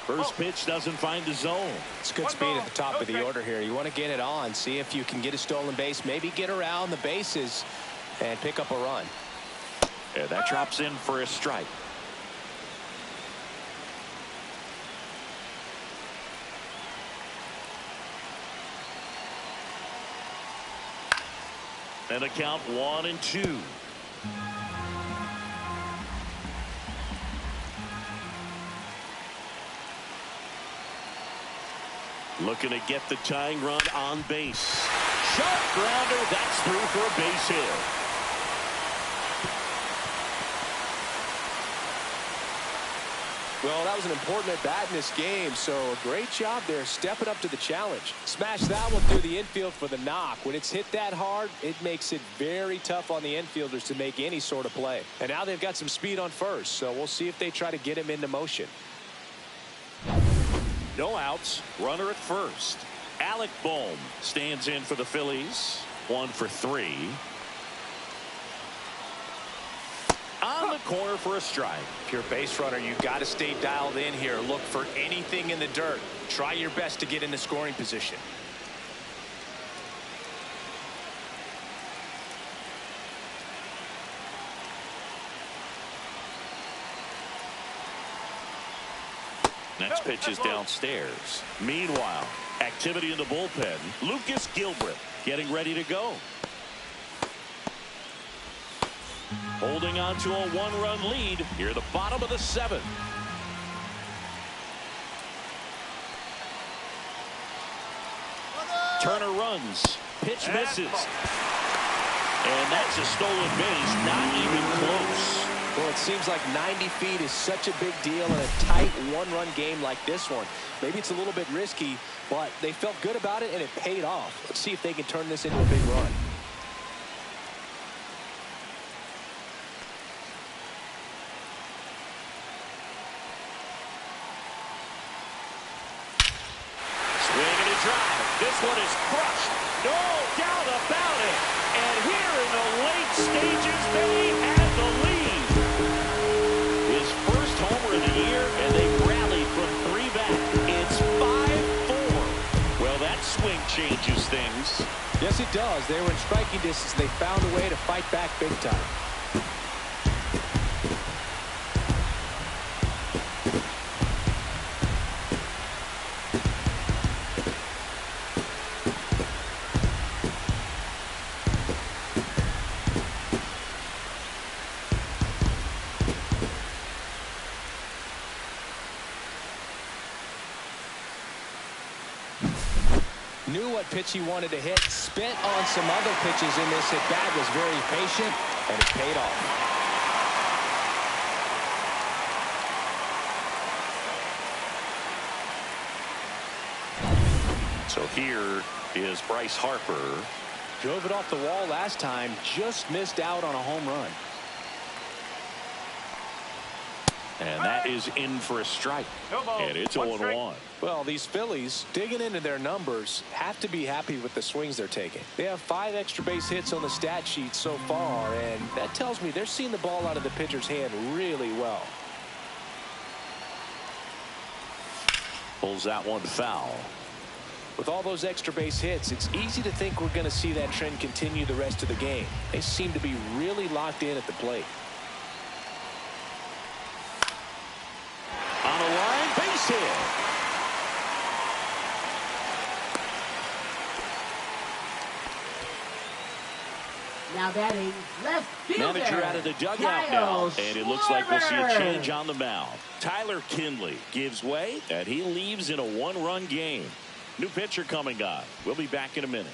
First pitch doesn't find the zone. It's good speed at the top of the order here. You want to get it on, see if you can get a stolen base, maybe get around the bases and pick up a run. And that drops in for a strike. And a count 1-2. Looking to get the tying run on base. Sharp grounder. That's through for a base hit. Well, that was an important at bat in this game, so a great job there stepping up to the challenge. Smash that one through the infield for the knock. When it's hit that hard, it makes it very tough on the infielders to make any sort of play. And now they've got some speed on first, so we'll see if they try to get him into motion. No outs. Runner at first. Alec Bohm stands in for the Phillies. 1 for 3. On the corner for a strike. If you're a base runner, you've got to stay dialed in here. Look for anything in the dirt. Try your best to get into scoring position. Next pitch is downstairs. Meanwhile, activity in the bullpen. Lucas Gilbert getting ready to go. Holding on to a 1-run lead here at the bottom of the 7th. Turner runs. Pitch misses. And that's a stolen base. Not even close. Well, it seems like 90 feet is such a big deal in a tight one-run game like this one. Maybe it's a little bit risky, but they felt good about it, and it paid off. Let's see if they can turn this into a big run. Swing and a drive. This one is crushed. No doubt about it. And here in the late stages, they have the lead. His first homer of the year, and they rallied from 3 back. It's 5-4. Well, that swing changes things. Yes, it does. They were in striking distance. They found a way to fight back big time. Knew what pitch he wanted to hit, spent on some other pitches in this at bat, was very patient, and it paid off. So here is Bryce Harper. Drove it off the wall last time, just missed out on a home run. And that is in for a strike. No ball. And it's One strike. 0-1. Well, these Phillies, digging into their numbers, have to be happy with the swings they're taking. They have 5 extra base hits on the stat sheet so far, and that tells me they're seeing the ball out of the pitcher's hand really well. Pulls that one foul. With all those extra base hits, it's easy to think we're going to see that trend continue the rest of the game. They seem to be really locked in at the plate. On the line, base hit. Now batting left fielder. Manager out of the dugout Kyle now, and it looks like we'll see a Schwarber. change on the mound. Tyler Kinley gives way, and he leaves in a 1-run game. New pitcher coming on. We'll be back in a minute.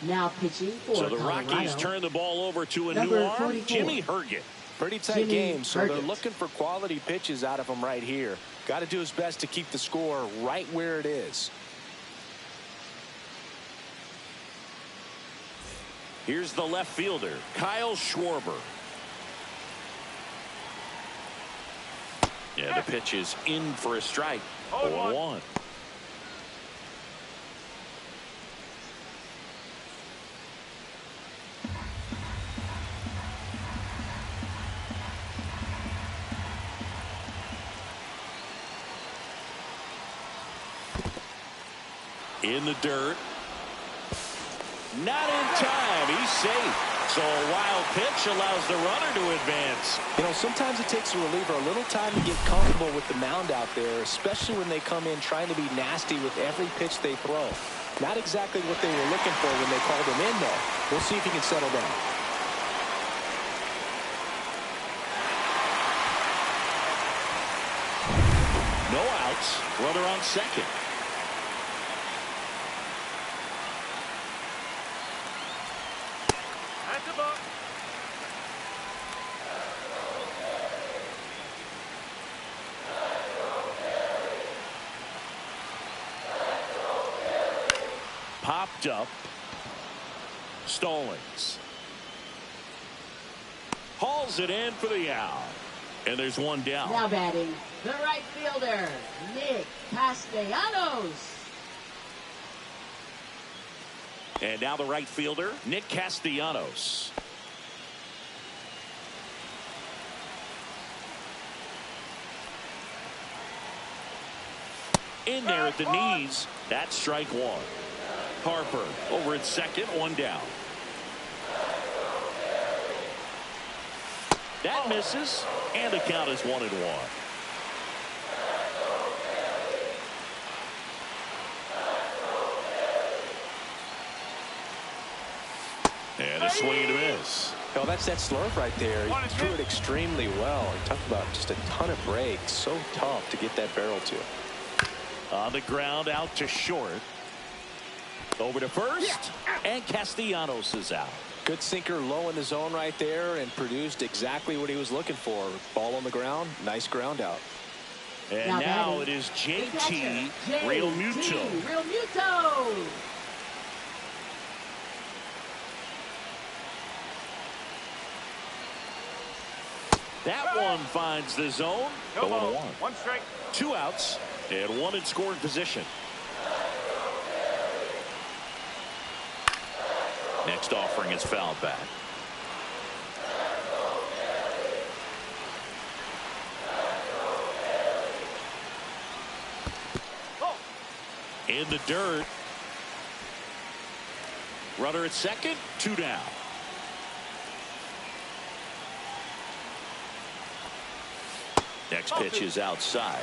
Now pitching for So the Colorado. Rockies turn the ball over to a Number new arm, 44. Jimmy Herget. Pretty tight Jimmy game, so they're Herget. looking for quality pitches out of him right here. Got to do his best to keep the score right where it is. Here's the left fielder, Kyle Schwarber. Yeah, the pitch is in for a strike. 0-1. In the dirt. Not in time. He's safe. So a wild pitch allows the runner to advance. You know, sometimes it takes a reliever a little time to get comfortable with the mound out there, especially when they come in trying to be nasty with every pitch they throw. Not exactly what they were looking for when they called him in, though. We'll see if he can settle down. No outs. Runner on second. That's a ball. Popped up. Stallings. Hauls it in for the out. And there's one down. Now batting the right fielder, Nick Castellanos. And now the right fielder, Nick Castellanos. In there at the knees. That's strike one. Harper over at second, one down. That misses, and the count is 1-1. And a swing and a miss. Oh, that's that slurve right there. He threw it extremely well. He talked about just a ton of breaks. So tough to get that barrel to. On the ground, out to short. Over to first, and Castellanos is out. Good sinker low in the zone right there and produced exactly what he was looking for. Ball on the ground, nice ground out. And now it is JT Realmuto. That one finds the zone. No ball. One strike. 2 outs and 1 in scoring position. Next offering is fouled back. In the dirt. Runner at second, 2 down. Next pitch is outside.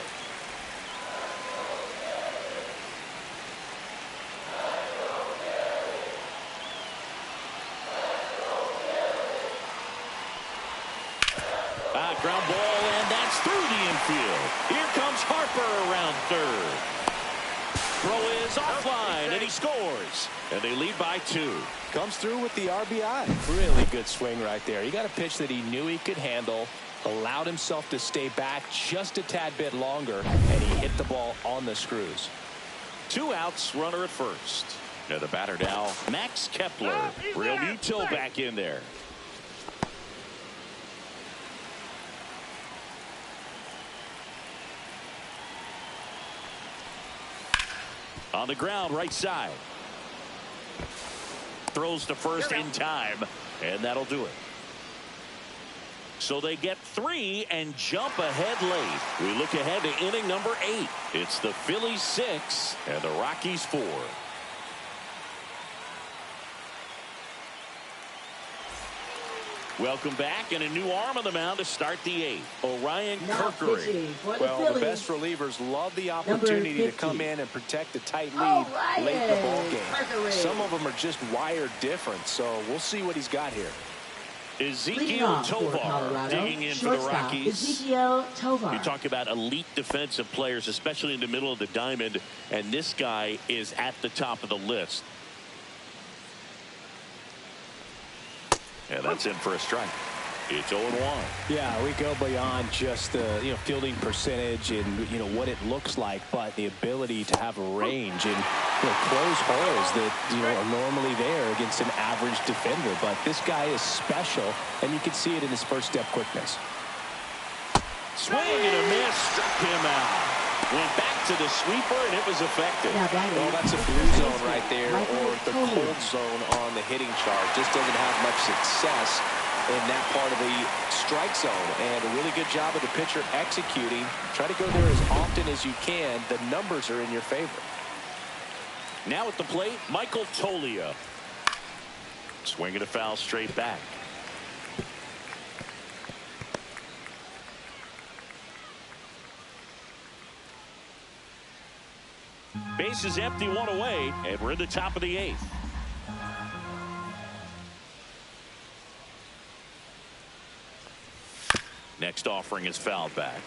Ground ball, and that's through the infield. Here comes Harper around third. Throw is offline, and he scores. And they lead by 2. Comes through with the RBI. Really good swing right there. He got a pitch that he knew he could handle, allowed himself to stay back just a tad bit longer, and he hit the ball on the screws. 2 outs, runner at first. Now the batter now, Max Kepler. Realmuto back in there. On the ground, right side. Throws to first in time, and that'll do it. So they get 3 and jump ahead late. We look ahead to inning number 8. It's the Phillies 6 and the Rockies 4. Welcome back, and a new arm on the mound to start the 8th. Orion Kirkering. Well, the best relievers love the opportunity to come in and protect a tight lead late in the ball game. Some of them are just wired different, so we'll see what he's got here. Ezekiel Tovar digging in for the Rockies. Ezekiel Tovar. You talk about elite defensive players, especially in the middle of the diamond, and this guy is at the top of the list. And that's in for a strike. It's 0-1. Yeah, we go beyond just the fielding percentage and what it looks like, but the ability to have a range and close holes that are normally there against an average defender. But this guy is special, and you can see it in his first step quickness. Swing and a miss, struck him out. Went back to the sweeper, and it was effective. Well, that's a blue zone right there, or the cold zone on the hitting chart. Just doesn't have much success in that part of the strike zone. And a really good job of the pitcher executing. Try to go there as often as you can. The numbers are in your favor. Now at the plate, Michael Toglia. Swinging a foul straight back. Base is empty, 1 away, and we're in the top of the 8th. Next offering is fouled back.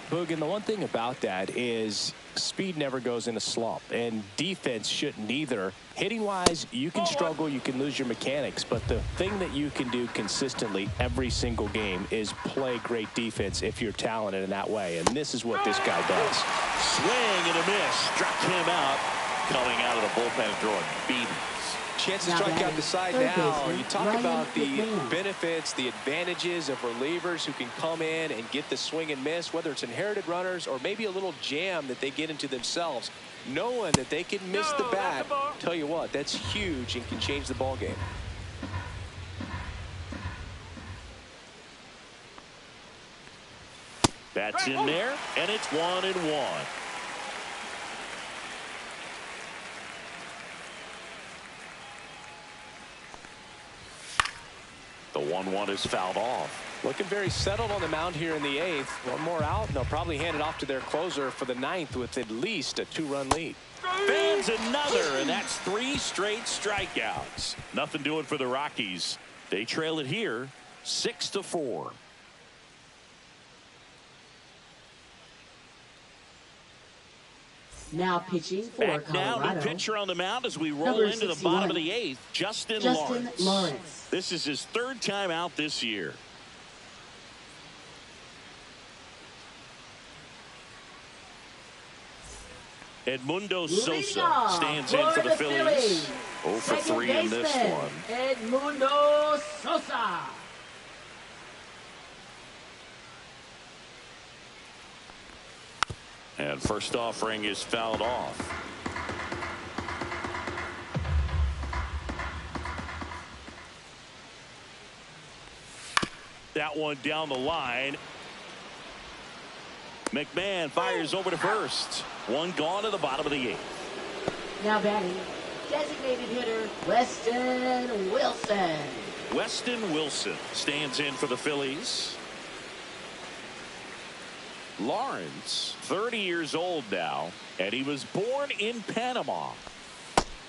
Boog, and the one thing about that is speed never goes in a slump, and defense shouldn't either. Hitting wise, you can struggle, you can lose your mechanics, but the thing that you can do consistently every single game is play great defense if you're talented in that way, and this is what this guy does. Swing and a miss, struck him out. Coming out of the bullpen, throwing beatings. Chance to strike out the side now. You talk about the benefits, the advantages of relievers who can come in and get the swing and miss, whether it's inherited runners or maybe a little jam that they get into themselves. Knowing that they can miss the bat, tell you what, that's huge and can change the ball game. That's in there, and it's 1-1. The 1-1 is fouled off. Looking very settled on the mound here in the 8th. One more out, and they'll probably hand it off to their closer for the 9th with at least a 2-run lead. Fans another, and that's 3 straight strikeouts. Nothing doing for the Rockies. They trail it here, 6-4. Now pitching for Back now, Colorado. new pitcher on the mound as we roll Number into the 61, bottom of the 8th, Justin Lawrence. This is his 3rd time out this year. Edmundo Sosa stands in for the Phillies. 0 for 3 in this one. Edmundo Sosa. And first offering is fouled off. That one down the line. McMahon fires over to first. One gone to the bottom of the 8th. Now batting, designated hitter Weston Wilson. Weston Wilson stands in for the Phillies. Lawrence, 30 years old now, and he was born in Panama.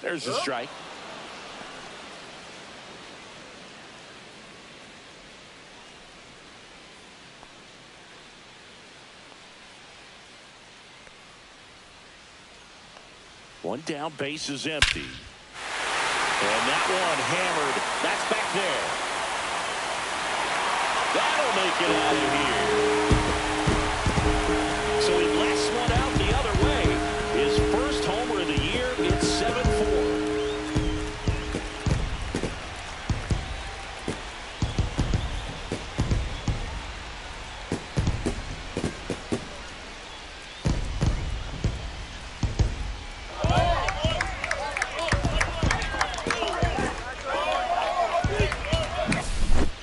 There's a strike. One down, base is empty. And that one hammered. That's back there. That'll make it out of here. So he lasts one out the other way. His first homer of the year. It's 7-4.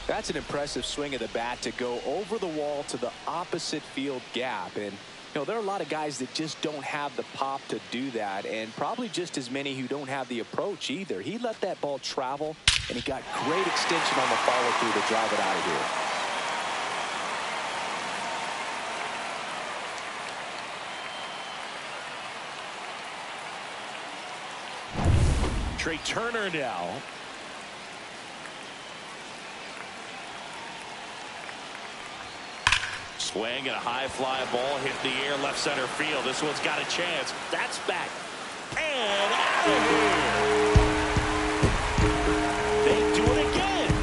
That's an impressive swing of the bat to go over the wall to the opposite field gap. And, there are a lot of guys that just don't have the pop to do that, and probably just as many who don't have the approach either. He let that ball travel, and he got great extension on the follow-through to drive it out of here. Trey Turner now. Swing and a high fly ball hit the air left center field. This one's got a chance. That's back. And out of here. They do it again.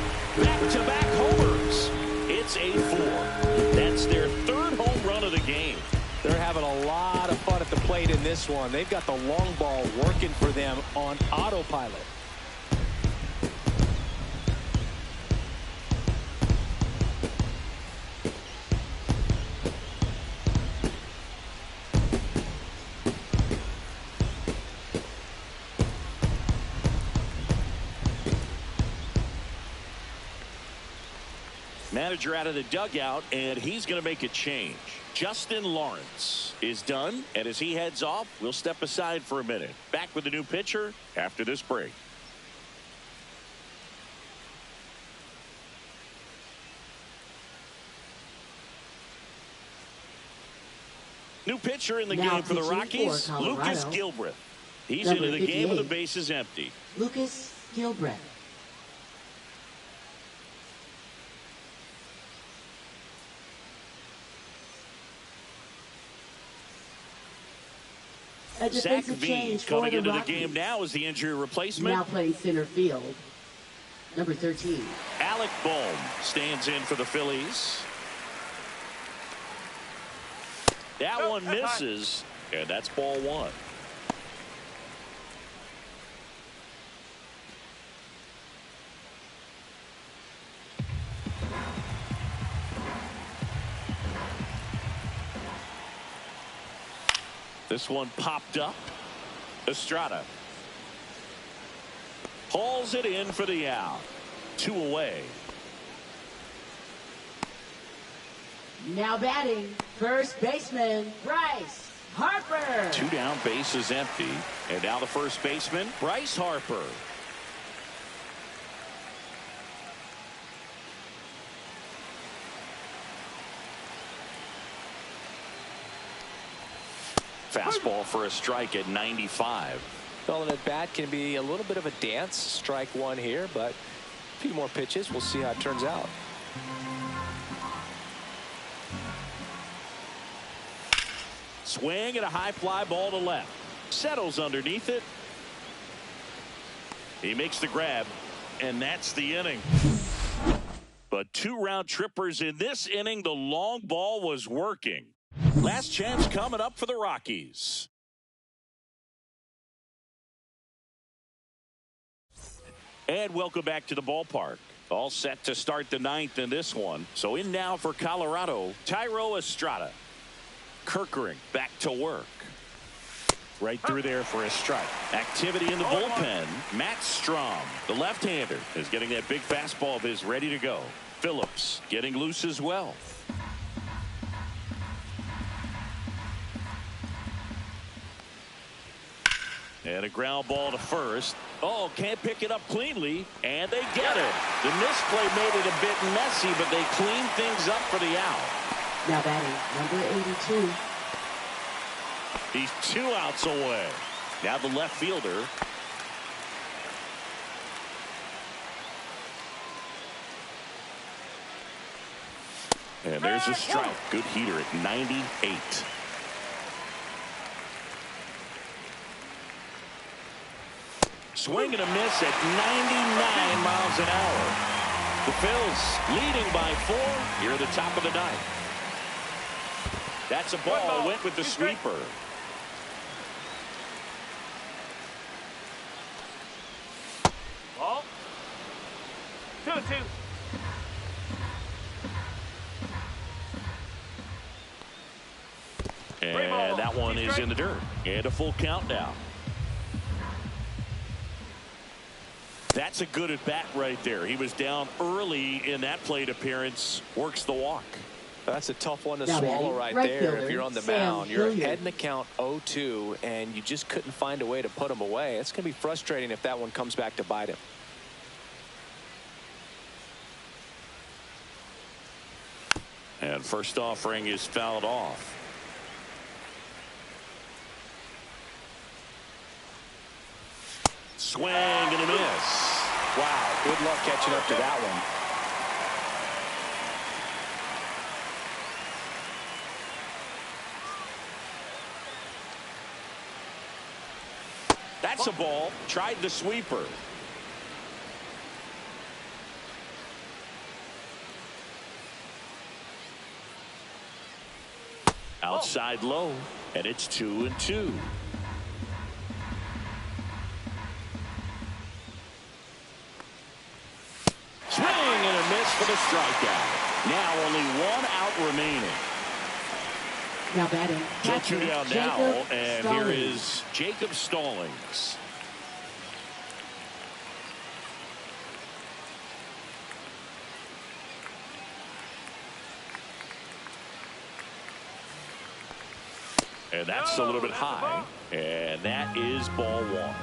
Back-to-back homers. It's 8-4. That's their 3rd home run of the game. They're having a lot of fun at the plate in this one. They've got the long ball working for them on autopilot. Manager out of the dugout, and he's going to make a change. Justin Lawrence is done, and as he heads off, we'll step aside for a minute. Back with the new pitcher after this break. New pitcher in the game for the Rockies, Lucas Gilbreth. He's into the game with the bases empty. Lucas Gilbreth. Zach V coming into the game now as the injury replacement. Now playing center field, number 13. Alec Bohm stands in for the Phillies. That one misses, and that's ball 1. This one popped up. Estrada hauls it in for the out. 2 away. Now batting, first baseman Bryce Harper. 2 down, bases empty, and now the first baseman Bryce Harper. Fastball for a strike at 95. Well, and at bat can be a little bit of a dance. Strike 1 here, but a few more pitches. We'll see how it turns out. Swing and a high fly ball to left. Settles underneath it. He makes the grab, and that's the inning. But 2 round trippers in this inning. The long ball was working. Last chance coming up for the Rockies. And welcome back to the ballpark. All set to start the 9th in this one. So in now for Colorado, Thairo Estrada. Kerkering back to work. Right through there for a strike. Activity in the bullpen. Matt Strom, the left-hander, is getting that big fastball of his ready to go. Phillips getting loose as well. And a ground ball to first. Oh, can't pick it up cleanly, and they get it. The misplay made it a bit messy, but they clean things up for the out. Now batting, number 82. He's 2 outs away. Now the left fielder. And there's a strike. Good heater at 98. Swing and a miss at 99 miles an hour. The Phillies leading by 4 here at the top of the 9th. That's a ball. Went with the sweeper. Ball. 2-2. And that one is in the dirt. And a full count now. That's a good at bat right there. He was down early in that plate appearance. Works the walk. That's a tough one to swallow right there. If you're on the mound, you're ahead in the count 0-2, and you just couldn't find a way to put him away. It's going to be frustrating if that one comes back to bite him. And first offering is fouled off. Swing and a miss. Wow, good luck catching up to that one. That's a ball. Tried the sweeper. Outside low, and it's 2-2. Swing and a miss for the strikeout. Now only 1 out remaining. Now batting. So 2 down now, and here is Jacob Stallings. And that's a little bit high, and that is ball 1.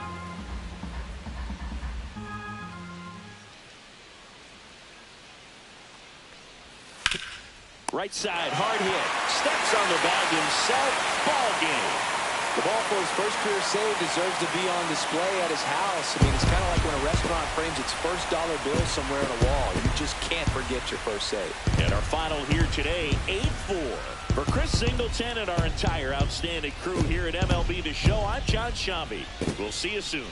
Right side, hard hit. Steps on the bag himself. Ball game. The ball for his first career save deserves to be on display at his house. I mean, it's kind of like when a restaurant frames its first dollar bill somewhere on a wall. You just can't forget your first save. And our final here today, 8-4. For Chris Singleton and our entire outstanding crew here at MLB The Show, I'm John Shambi. We'll see you soon.